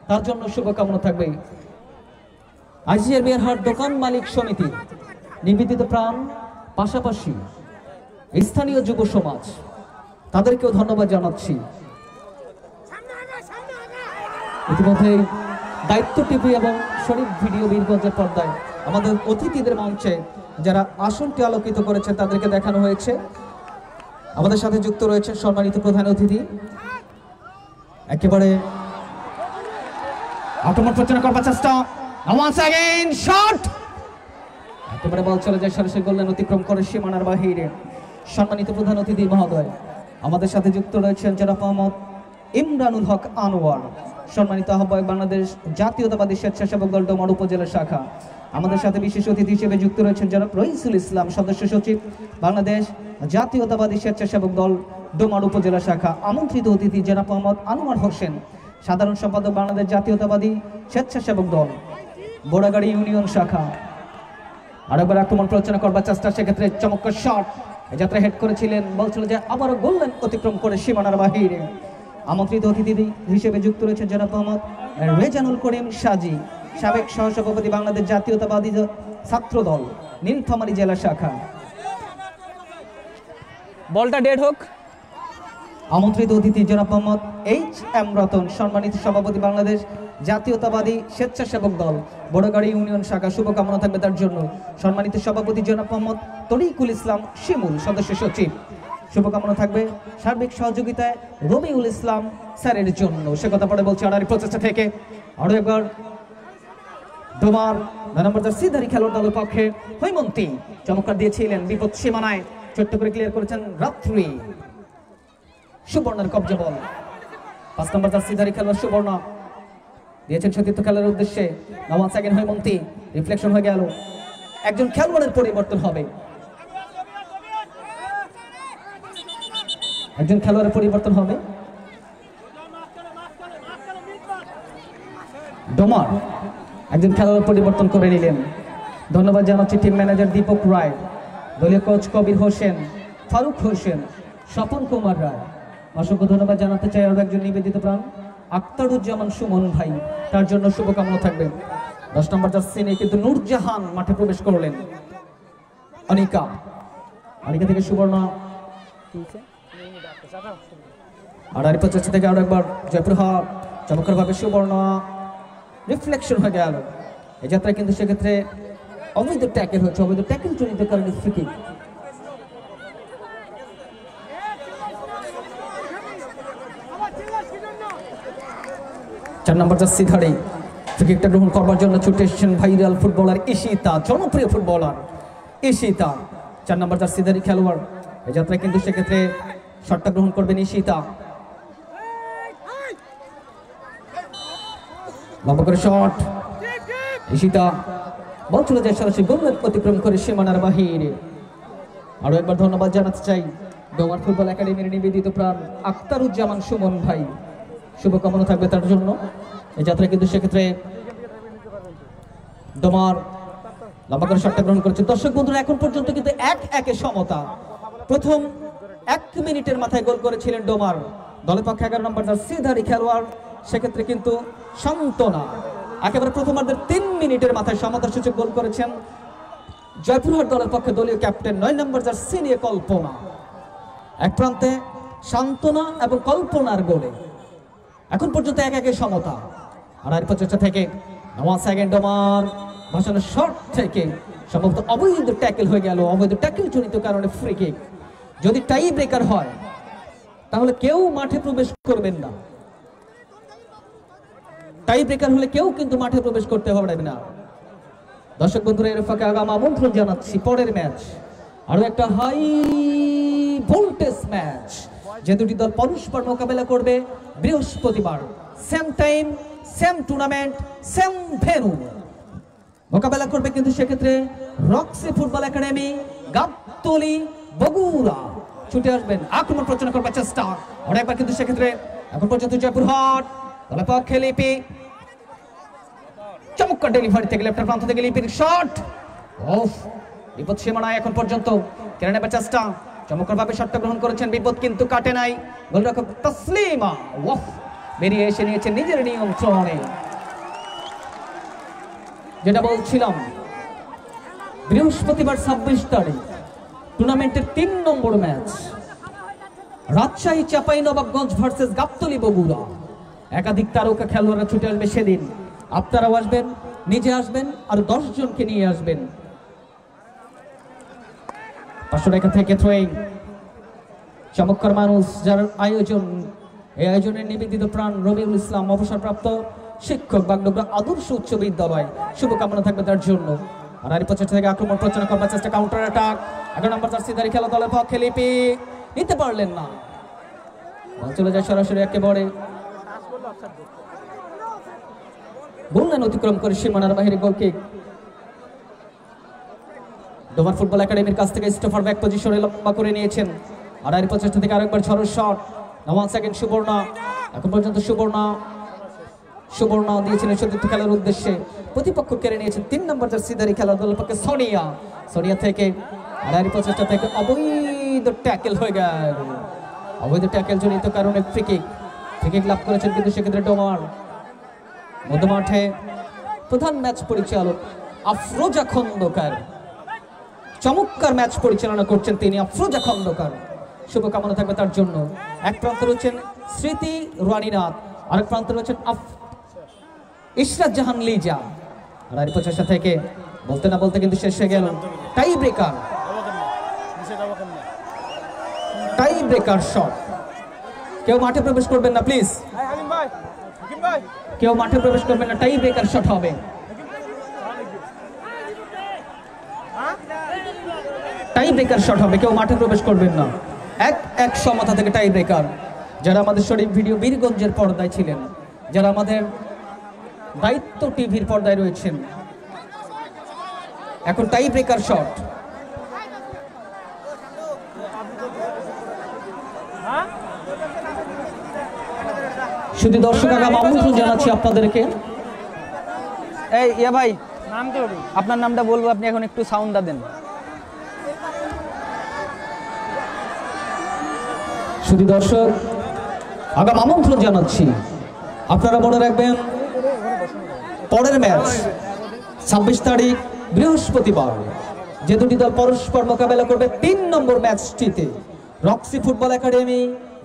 তার জন্য শুভকামনা থাকবে। আইসিআর মিয়ারহাট দোকান মালিক সমিতি নিবেদিত প্রাণ, পাশাপাশি স্থানীয় যুব সমাজ, তাদেরকেও ধন্যবাদ জানাচ্ছি। ইতিমধ্যে দায়িত্ব টিভি এবং শরীফ ভিডিও বীরগঞ্জের পর্দায় আমাদের অতিথিদের মঞ্চে যারা আসনটি আলোকিত করেছেন তাদেরকে দেখানো হয়েছে। আমাদের সাথে যুক্ত রয়েছে সম্মানিত প্রধান অতিথি, একেবারে আক্রমণ প্রচার করবার চেষ্টা, একেবারে বল চলে যায় সরাসরি গোল লাইন অতিক্রম করে সীমানার বাহিরে। সম্মানিত প্রধান অতিথি মহোদয়, আমাদের সাথে যুক্ত রয়েছেন জনাব মোহাম্মদ ইমরানুল হক আনোয়ার, সম্মানিত আহ্বায়ক বাংলাদেশ জাতীয়তাবাদী স্বেচ্ছাসেবক দল ডোমার উপজেলা শাখা। আমাদের সাথে বিশেষ অতিথি হিসেবে যুক্ত রয়েছেন জনাব রইসুল ইসলাম, সদস্য সচিব বাংলাদেশ জাতীয়তাবাদী স্বেচ্ছাসেবক দল ডোমার উপজেলা শাখা। আমন্ত্রিত অতিথি জনাব মোহাম্মদ আনোয়ার হোসেন, সাধারণ সম্পাদক বাংলাদেশ জাতীয়তাবাদী স্বেচ্ছাসেবক দল বোড়াগাড়ি ইউনিয়ন শাখা। আরেকবার আক্রমণ প্রচারণা করবার চেষ্টা, সেক্ষেত্রে চমৎকার শট, যাত্রা হেড করেছিলেন, বল চলে যায় আবারও গোল লাইন অতিক্রম করে সীমানার বাহিরে। আমন্ত্রিত অতিথি হিসেবে যুক্ত রয়েছেন জনাব মোহাম্মদ রেজানুল করিম সাজি, সাবেক সহসভাপতি বাংলাদেশ জাতীয়তাবাদী ছাত্র দল নীলফামারী জেলা শাখা। বলটা ডেড হোক, আমন্ত্রিত অতিথি জনাব মোহাম্মদ এইচ এম রতন, সম্মানিত সভাপতি বাংলাদেশ জাতীয়তাবাদী স্বেচ্ছাসেবক দল বড়গাড়ি ইউনিয়ন শাখা, শুভকামনা থাকবে তার জন্য। সম্মানিত সভাপতি জনাব মোহাম্মদ তরিকুল ইসলাম শিমুল, সদস্য সচিব, শুভকামনা থাকবে সার্বিক সহযোগিতায় রবিউল ইসলাম স্যারের জন্য। সে কথা পরে বলছি আড়ারি প্রচেষ্টা থেকে আরো একবার ডোমার 9 নম্বর জার্সিধারী খেলোয়াড় দলের পক্ষে হৈমন্তী চমৎকার দিয়েছিলেন, বিপদ সীমানায় ছোট্ট করে ক্লিয়ার করেছেন রাত্রি। সুবর্ণার কবজা বল, 5 নম্বর জার্সিধারী খেলোয়াড় সুবর্ণা দিয়েছেন সতীর্থ খেলার উদ্দেশ্যে। 9 সেকেন্ড হৈমন্তী, রিফ্লেকশন হয়ে গেল, একজন খেলোয়াড়ের পরিবর্তন হবে, একজন খেলোয়াড়ের পরিবর্তন হবে। ডোমার একজন খেলোয়াড় পরিবর্তন করে নিলেন। ধন্যবাদ জানাচ্ছি টিম ম্যানেজার দীপক রায়, দলীয় কোচ কবির হোসেন, ফারুক হোসেন, স্বপন কুমার রায়। অসংখ্য ধন্যবাদ জানাতে চাই আরো একজন নিবেদিত প্রাণ আক্তারুজ্জামান সুমন ভাই, তার জন্য শুভকামনা থাকবে। 10 নম্বর জার্সি নিয়ে কিন্তু নূরজাহান মাঠে প্রবেশ করলেন। অনিকা থেকে সুবর্ণা, আড়াই প্রচেষ্টা থেকে আরো একবার জয়পুরহাট, চমৎকার ভাবে সুবর্ণা, রিফ্লেকশন হয়ে গেল। এই যাত্রায় কিন্তু সেক্ষেত্রে অবৈধ ট্যাকেল হচ্ছে, অবৈধ ট্যাকেল জনিত কারণে ফ্রি কিক। চার নম্বর জার্সি ধারে ফ্রি কিকটা গ্রহণ করবার জন্য ছুটে এসেছেন ভাইরাল ফুটবলার ঈশিতা, জনপ্রিয় ফুটবলার ঈশিতা, 4 নম্বর জার্সি ধারী খেলোয়াড়। এই যাত্রায় কিন্তু সেক্ষেত্রে শটটা গ্রহণ করবেন ঈশিতা। লম্বা করে শট, ঈশিতা, বল চলে যায় সরাসরি গোললাইন অতিক্রম করে সীমানার বাহিরে। আরো একবার ধন্যবাদ জানাতে চাই ডোমার ফুটবল একাডেমির নিবেদিত প্রাণ আক্তারুজ্জামান সুমন ভাই, শুভকামনা থাকবে তার জন্য। এই যাত্রায় কিন্তু সেক্ষেত্রে ডোমার লম্বা করে শটটা গ্রহণ করেছে। দর্শক বন্ধুরা, এখন পর্যন্ত কিন্তু 1-1 সমতা। প্রথম 1 মিনিটের মাথায় গোল করেছিলেন ডোমার দলের পক্ষে 11 নম্বর জার্সিধারী খেলোয়াড়, সেক্ষেত্রে কিন্তু সান্তনা একেবারে প্রথমার্ধের 3 মিনিটের মাথায় সমতার সূচক গোল করেছেন জয়পুরহাট দলের পক্ষে দলীয় ক্যাপ্টেন 9 নম্বর জার্সি নিয়ে কল্পনা। এক প্রান্তে সান্তনা এবং কল্পনার গোলে এখন পর্যন্ত 1-1 সমতা। আড়াই প্রচেষ্টা থেকে 9 সেকেন্ড ডোমার ভাসানোর শট থেকে সম্ভবত অবৈধ ট্যাকেল হয়ে গেল, অবৈধ ট্যাকেল জনিত কারণে ফ্রি কিক। যদি টাই ব্রেকার হয় তাহলে কেউ মাঠে প্রবেশ করবেন না, টাই ব্রেকার হলে কেউ কিন্তু মাঠে প্রবেশ করতে পারবে না। দর্শক বন্ধুরা, এর ফাঁকে আগাম আমন্ত্রণ জানাচ্ছি পরের ম্যাচ, আরো একটা হাই ভোল্টেজ ম্যাচ, যে দুটি দল পরস্পর মোকাবেলা করবে বৃহস্পতিবার, same time, same tournament, same venue মোকাবেলা করবে কিন্তু সেক্ষেত্রে Roxy football academy, Gabtali, Bogura. ছুটে আসবেন, আক্রমণ প্রচার করবার চেষ্টা, অনেকবার কিন্তু সেক্ষেত্রে এখন পর্যন্ত জয়পুরহাট দলের পক্ষে লিপি, চমৎকার ডেলিভারি থেকে লেফট প্রান্ত থেকে লিপির শট, অফ, বিপদ সীমানায় এখন পর্যন্ত কেড়ে নেবার চেষ্টা, চমৎকার ভাবে শটটা গ্রহণ করেছেন, বিপদ কিন্তু কাটে নাই, গোলরক্ষক তসলিমা ওয়াফ বেরিয়ে এসে নিয়েছেন নিজের নিয়ন্ত্রণে। যেটা বলছিলাম, বৃহস্পতিবার 26 তারিখ টুর্নামেন্টের 3 নম্বর ম্যাচ, রাজশাহী চাঁপাইনবাবগঞ্জ ভার্সেস গাবতলী বগুড়া। একাধিক তারকা খেলোয়াড়রা ছুটে আসবে সেদিন, আপনারাও আসবেন, নিজে আসবেন, আর 10 জনকে নিয়ে আসবেন। 500 টাকা থেকে থ্রোয়িং, চমৎকার মানুষ যার আয়োজন, এই আয়োজনের নিবেদিত প্রাণ রবিউল ইসলাম, অবসরপ্রাপ্ত শিক্ষক, বাগডোগরা আদর্শ উচ্চ বিদ্যালয়, শুভকামনা থাকবে তার জন্য। আর আড়াই প্রচেষ্টা থেকে আক্রমণ প্রচার করবার চেষ্টা, কাউন্টার অ্যাটাক, 11 নম্বর জার্সিধারী খেলা দলের পক্ষে লিপি নিতে পারলেন না, বল চলে যায় সরাসরি একেবারে গোললাইন অতিক্রম করে সীমানার বাইরে গোল কিক। ডোমার ফুটবল একাডেমির কাছ থেকে স্টোফার ব্যাক পজিশনে লম্বা করে নিয়েছেন, আর আড়াই প্রচেষ্টা থেকে আরেকবার ঝড় শট, 9 সেকেন্ড সুবর্ণা, এখন পর্যন্ত সুবর্ণা দিয়েছিলেন সতীর্থ খেলার উদ্দেশ্যে, প্রতিপক্ষ কেড়ে নিয়েছেন 3 নম্বর জার্সিধারী খেলার দলের পক্ষে সোনিয়া থেকে আড়াই প্রচেষ্টা থেকে অবৈধ ট্যাকেল হয়ে গেল, অবৈধ ট্যাকেল জনিত কারণে ফ্রি কিক লাভ করেছেন কিন্তু সেক্ষেত্রে ডোমার। মধ্যমাঠে প্রধান ম্যাচ পরিচালক আফরোজা খন্দকার, চমৎকার ম্যাচ পরিচালনা করছেন তিনি, আফরোজা খন্দকার, শুভকামনা থাকবে তার জন্য। এক প্রান্তে রয়েছেন স্মৃতি রানীনাথ, আরেক প্রান্তে রয়েছেন ইশরাত জাহান লিজা। আর এর প্রচেষ্টা থেকে বলতে না বলতে কিন্তু শেষ হয়ে গেল tie breaker, tie breaker shot. কেউ মাঠে প্রবেশ করবেন না প্লিজ, কেউ মাঠে প্রবেশ করবেন না, টাই ব্রেকার শট হবে। টাই ব্রেকার শট হবে, কেউ মাঠে প্রবেশ করবেন না। এক সমতা থেকে টাই ব্রেকার। যারা আমাদের শরীফ ভিডিও বীরগঞ্জের পর্দায় ছিলেন, যারা আমাদের দায়িত্ব টিভির পর্দায় রয়েছেন, এখন টাই ব্রেকার শট। শুধু দর্শক আগাম আমন্ত্রণ জানাচ্ছি আপনাদেরকে। এই ইয়া ভাই, আপনার নামটা বলবো, আপনি এখন একটু সাউন্ডটা দেন। শুধু দর্শক আগাম আমন্ত্রণ জানাচ্ছি, আপনারা মনে রাখবেন পরের ম্যাচ 26 তারিখ বৃহস্পতিবার যে দুটি দল পরস্পর মোকাবেলা করবে 3 নম্বর ম্যাচটিতে Roxy football academy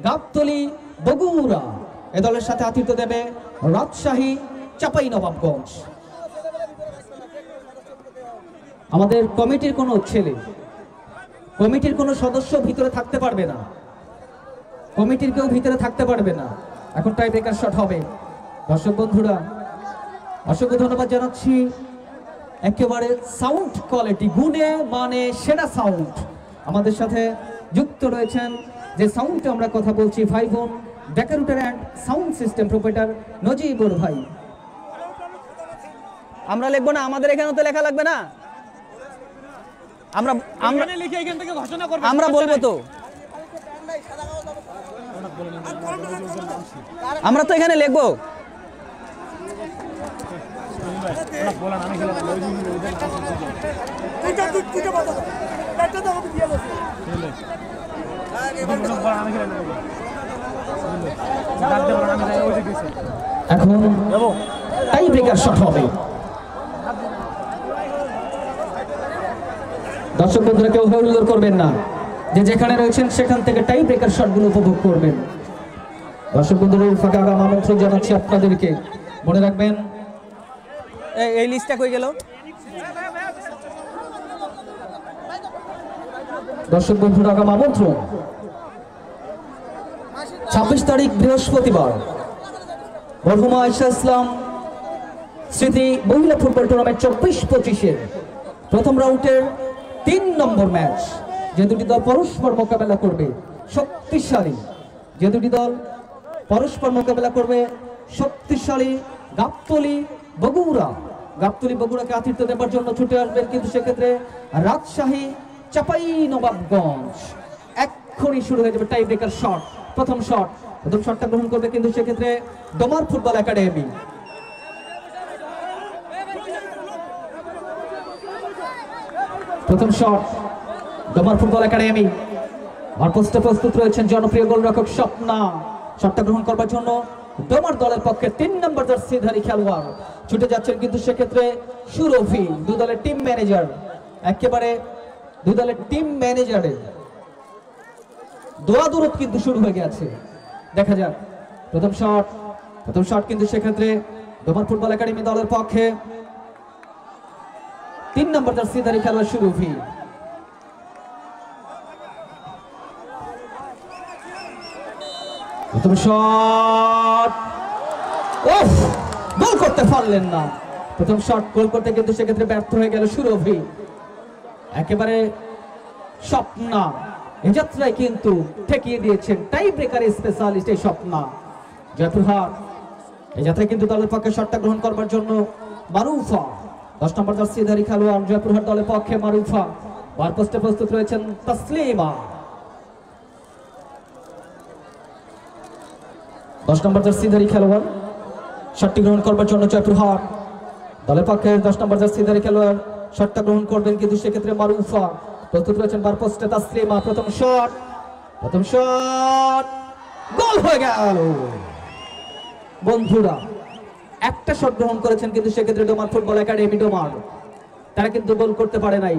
Gabtali Bogura এ দলের সাথে আতিথ্য দেবে রাজশাহী চাঁপাইনবাবগঞ্জ। আমাদের কমিটির কোনো ছেলে, কমিটির কোনো সদস্য ভিতরে থাকতে পারবে না, কমিটির কেউ ভিতরে থাকতে পারবে না। এখন টাই ব্রেকার শট হবে। দর্শক বন্ধুরা অসংখ্য ধন্যবাদ জানাচ্ছি, একেবারে সাউন্ড কোয়ালিটি গুণে মানে সেরা সাউন্ড আমাদের সাথে যুক্ত রয়েছেন। যে সাউন্ডে আমরা কথা বলছি ভাই বোন decorator and sound system proprietor Najibur ভাই। আমরা লিখবো না, আমাদের এখানেও তো লেখা লাগবে না, আমরা আমরা লিখে এখান থেকে ঘোষণা করব, আমরা বলবো তো, আমরা তো এখানে লিখবো। এখন টাই ব্রেকার শট হবে। দর্শক বন্ধুরা কেউ হইহুল্লোড় করবেন না, যে যেখানে রয়েছেন সেখান থেকে টাই ব্রেকার শটগুলো উপভোগ করবেন। দর্শক বন্ধুরা ফাঁকা আগাম আমন্ত্রণ জানাচ্ছি আপনাদেরকে, মনে রাখবেন এই লিস্টটা কই গেল? দর্শক বন্ধুরা আগাম আমন্ত্রণ 26 তারিখ বৃহস্পতিবার মরহুমা আয়েশা ইসলাম স্মৃতি মহিলা ফুটবল টুর্নামেন্ট 24-25 প্রথম রাউন্ডের 3 নম্বর ম্যাচ যে দুটি দল পরস্পর মোকাবেলা করবে শক্তিশালী, যে দুটি দল পরস্পর মোকাবেলা করবে শক্তিশালী গাবতলী বগুড়া। গাবতলী বগুড়াকে আতিথ্য দেওয়ার জন্য ছুটে আসবেন কিন্তু সেক্ষেত্রে রাজশাহী চাঁপাইনবাবগঞ্জ। এক্ষুনি শুরু হয়ে যাবে টাই ব্রেকার শট। প্রথম শটটা গ্রহণ করবে কিন্তু সেক্ষেত্রে ডোমার ফুটবল একাডেমি। প্রথম শট ডোমার ফুটবল একাডেমি। মারপোস্টে প্রস্তুত রয়েছেন জনপ্রিয় গোলরক্ষক স্বপ্না। শটটা গ্রহণ করবার জন্য ডোমার দলের পক্ষে 3 নম্বর জার্সিধারী খেলোয়াড় ছুটে যাচ্ছেন কিন্তু সেক্ষেত্রে সুরভি। দুই দলের টিম ম্যানেজার, একেবারে দুই দলের টিম ম্যানেজারের দোয়াদুরত কিন্তু শুরু হয়ে গেছে। দেখা যাক প্রথম শট কিন্তু সেক্ষেত্রে ডোমার ফুটবল একাডেমি দলের পক্ষে 3 নম্বর জার্সিধারী খেলোয়াড় সুরভি। প্রথম শট, ওফ, গোল করতে পারলেন না। প্রথম শট গোল করতে কিন্তু সেক্ষেত্রে ব্যর্থ হয়ে গেল সুরভি। একেবারে স্বপ্না এই যাত্রায় কিন্তু ঠেকিয়ে দিয়েছেন টাই ব্রেকার স্পেশালিস্ট এই স্বপ্না। জয়পুরহাট এই যাত্রায় কিন্তু দলের পক্ষে শটটা গ্রহণ করবার জন্য মারুফা 10 নম্বর জার্সিধারী খেলোয়াড় জয়পুরহাট দলের পক্ষে মারুফা। বার পোস্টে প্রস্তুত রয়েছেন তাসলিমা। 10 নম্বর জার্সিধারী খেলোয়াড় শটটি গ্রহণ করবার জন্য জয়পুরহাট দলের পক্ষে 10 নম্বর জার্সিধারী খেলোয়াড় শটটা গ্রহণ করবেন কিন্তু সেক্ষেত্রে মারুফা। প্রস্তুত রয়েছেন বার পোস্টে তাসলিমা। প্রথম শট গোল হয়ে গেল। বন্ধুরা একটা শট গ্রহণ করেছেন কিন্তু সেক্ষেত্রে ডোমার ফুটবল একাডেমি ডোমার, তারা কিন্তু গোল করতে পারে নাই।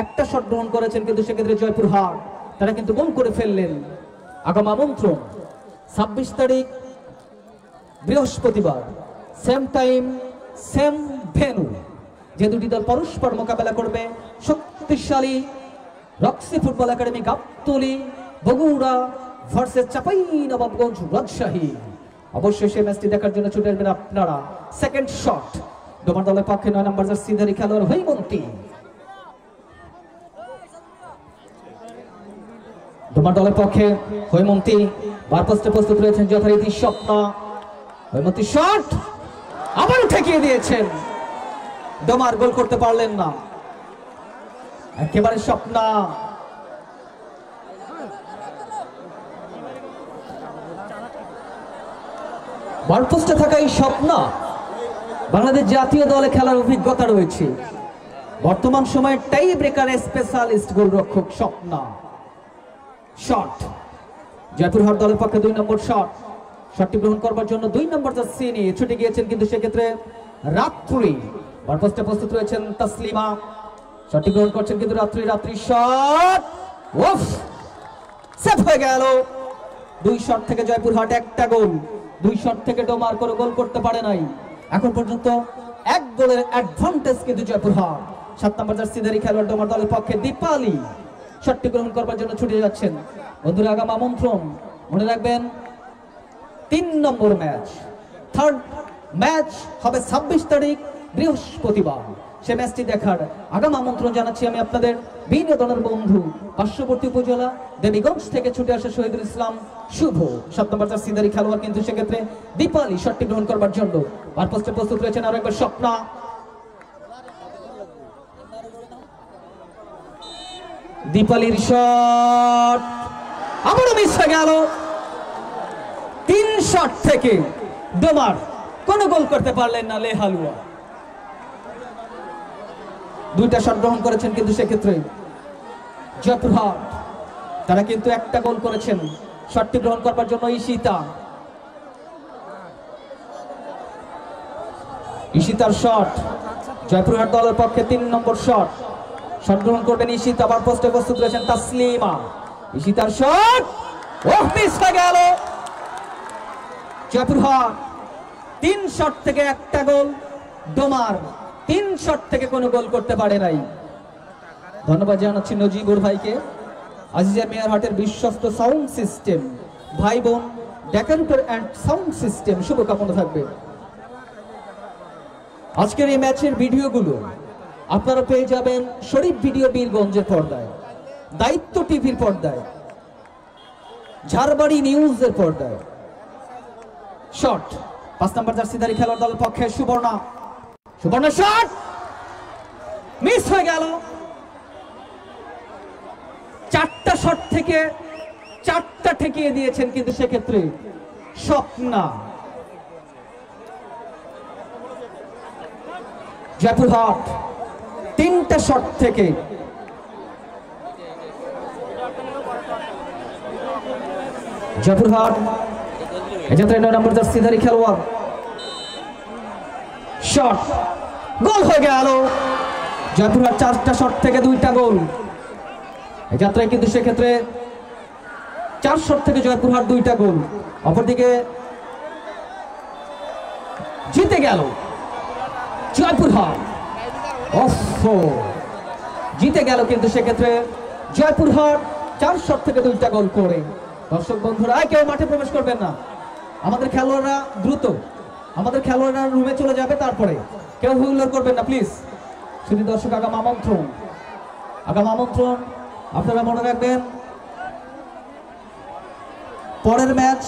একটা শট গ্রহণ করেছেন কিন্তু সেক্ষেত্রে জয়পুরহাট তারা কিন্তু গোল করে ফেললেন। আগাম আমন্ত্রণ 26 তারিখ বৃহস্পতিবার, সেম টাইম সেম ভেন্যু, যে দুটি দল পরস্পর মোকাবেলা করবে। শক্তিশালী Roxy football academy Gabtali Bogura versus Chapainawabganj Rajshahi. অবশ্যই সেই ম্যাচটি দেখার জন্য ছুটে আসবেন আপনারা। সেকেন্ড শট ডোমার দলের পক্ষে 9 নম্বর জার্সিধারী খেলোয়াড় হৈমন্তী। ডোমার দলের পক্ষে হৈমন্তী বার পোস্টে প্রস্তুত রয়েছেন যথারীতি স্বপ্না। হৈমন্তী শট আবারও ঠেকিয়ে দিয়েছেন, ডোমার গোল করতে পারলেন না। একেবারে স্বপ্না বার পোস্টে থাকা এই স্বপ্না বাংলাদেশ জাতীয় দলে খেলার অভিজ্ঞতা রয়েছে। বর্তমান সময়ে টাই ব্রেকারে স্পেশালিস্ট গোলরক্ষক স্বপ্না। শট জয়পুরহাট দলের পক্ষে 2 নম্বর শট। শটটি গ্রহণ করবার জন্য 2 নম্বর জার্সি নিয়ে ছুটে গিয়েছেন, কিন্তু সেক্ষেত্রে রাত্রি বার পোস্টে প্রস্তুত রয়েছেন তাসলিমা। শটটি গ্রহণ করছেন কিন্তু রাত্রি শট ওফ সেভ হয়ে গেল। 2 শট থেকে জয়পুরহাট একটা গোল, 2 শট থেকে ডোমার কোনো গোল করতে পারে নাই। এখন পর্যন্ত 1 গোলের অ্যাডভান্টেজ কিন্তু জয়পুরহাট। 7 নম্বর জার্সিধারী খেলোয়াড় ডোমার দলের পক্ষে দীপালি শটটি গ্রহণ করবার জন্য ছুটে যাচ্ছেন। বন্ধুরা আগাম আমন্ত্রণ, মনে রাখবেন 3 নম্বর ম্যাচ, থার্ড ম্যাচ হবে 26 তারিখ বৃহস্পতিবার। সে ম্যাচটি দেখার আগাম আমন্ত্রণ জানাচ্ছি আমি আপনাদের বিনোদনের বন্ধু পার্শ্ববর্তী উপজেলা দেবীগঞ্জ থেকে ছুটে আসা শহীদুল ইসলাম শুভ। 7 নম্বর জার্সিধারী খেলোয়াড় কিন্তু সেক্ষেত্রে দীপালি শটটি গ্রহণ করবার জন্য বার পোস্টে প্রস্তুত রয়েছেন আরো একবার স্বপ্না। দীপালির শট আবারও মিস হয়ে গেল। 3 শট থেকে ডোমার কোনো গোল করতে পারলেন না লেহালুয়া। 2টা শট গ্রহণ করেছেন কিন্তু সেক্ষেত্রে জয়পুরহাট, তারা কিন্তু একটা গোল করেছেন। শটটি গ্রহণ করবার জন্য ঈশিতার শট জয়পুরহাট দলের পক্ষে 3 নম্বর শট। শট গ্রহণ করবেন ঈশিতা, আবার পোস্টে প্রস্তুত রয়েছেন তাসলিমা। ঈশিতার শট ওহ মিস হয়ে গেল। জয়পুরহাট 3 শট থেকে একটা গোল, ডোমার 3 শট থেকে কোনো গোল করতে পারে নাই। ধন্যবাদ জানাচ্ছি নজিবুর ভাইকে, আজিজা মিয়ার হাটের বিশ্বস্ত সাউন্ড সিস্টেম, ভাই বোন ডেকারেটর অ্যান্ড সাউন্ড সিস্টেম, শুভকামনা থাকবে। আজকের এই ম্যাচের ভিডিওগুলো আপনারা পেয়ে যাবেন শরীফ ভিডিও বীরগঞ্জের পর্দায়, দায়িত্ব টিভির পর্দায়, ঝাড়বাড়ি নিউজের পর্দায়। শট 5 নম্বর জার্সিধারী খেলোয়াড় দলের পক্ষে সুবর্ণা শট মিস হয়ে গেল। 4টা শট থেকে 4টা ঠেকিয়ে দিয়েছেন কিন্তু সেক্ষেত্রে স্বপ্না। জয়পুরহাট 3টা শট থেকে জয়পুরহাট এক্ষেত্রে 9 নম্বর জার্সিধারী খেলোয়াড় শট গোল হয়ে গেল। জয়পুরহাট 4টা শট থেকে 2টা গোল। এই যাত্রায় কিন্তু সেক্ষেত্রে 4 শট থেকে জয়পুরহাট 2টা গোল। অপরদিকে জিতে গেল জয়পুরহাট, জিতে গেল কিন্তু সেক্ষেত্রে জয়পুরহাট 4 শট থেকে 2টা গোল করে। দর্শক বন্ধুরা কেউ মাঠে প্রবেশ করবেন না, আমাদের খেলোয়াড়রা দ্রুত আমাদের খেলোয়াড়রা রুমে চলে যাবে, তারপরে কেউ হুল্লোড় করবেন না প্লিজ। শুধু দর্শক আগাম আমন্ত্রণ আপনারা মনে রাখবেন পরের ম্যাচ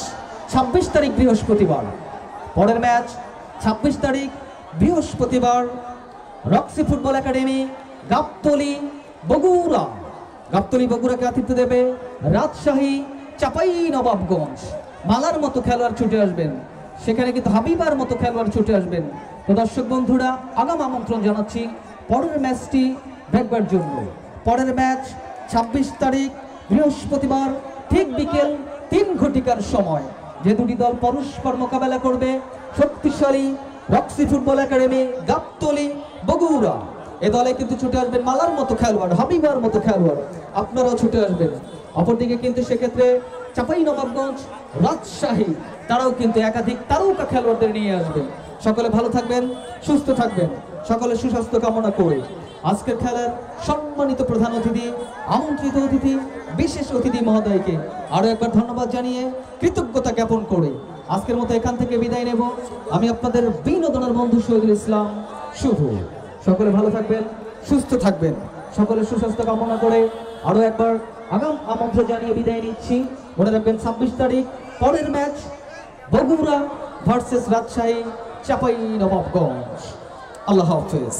26 তারিখ বৃহস্পতিবার। পরের ম্যাচ 26 তারিখ বৃহস্পতিবার Roxy football academy Gabtali Bogura. Gabtali বগুড়াকে আতিথ্য দেবে রাজশাহী চাঁপাইনবাবগঞ্জ। মালার মতো খেলোয়াড় ছুটে আসবেন, সেখানে কিন্তু হাবিবার মতো খেলোয়াড় ছুটে আসবেন। তো দর্শক বন্ধুরা আগাম আমন্ত্রণ জানাচ্ছি পরের ম্যাচটি দেখবার জন্য। পরের ম্যাচ 26 তারিখ বৃহস্পতিবার ঠিক বিকেল 3 ঘটিকার সময়, যে দুটি দল পরস্পর মোকাবেলা করবে। শক্তিশালী Roxy football academy Gabtali Bogura. এ দলে কিন্তু ছুটে আসবেন মালার মতো খেলোয়াড়, হাবিবার মতো খেলোয়াড়, আপনারাও ছুটে আসবেন। অপরদিকে কিন্তু সেক্ষেত্রে চাঁপাইনবাবগঞ্জ রাজশাহী তারাও কিন্তু একাধিক তারকা খেলোয়াড়দের নিয়ে আসবেন। সকলে ভালো থাকবেন, সুস্থ থাকবেন, সকলে সুস্বাস্থ্য কামনা করে আজকের খেলার সম্মানিত প্রধান অতিথি, আমন্ত্রিত অতিথি, বিশেষ অতিথি মহোদয়কে আরো একবার ধন্যবাদ জানিয়ে কৃতজ্ঞতা জ্ঞাপন করে আজকের মতো এখান থেকে বিদায় নেব। আমি আপনাদের বিনোদনের বন্ধু শহীদুল ইসলাম শুভ। সকলে ভালো থাকবেন, সুস্থ থাকবেন, সকলে সুস্বাস্থ্য কামনা করে আরো একবার আগাম আমন্ত্রণ জানিয়ে বিদায় নিচ্ছি। মনে রাখবেন 26 তারিখ পরের ম্যাচ বগুড়া ভার্সেস রাজশাহী চাঁপাইনবাবগঞ্জ। আল্লাহ হাফেজ।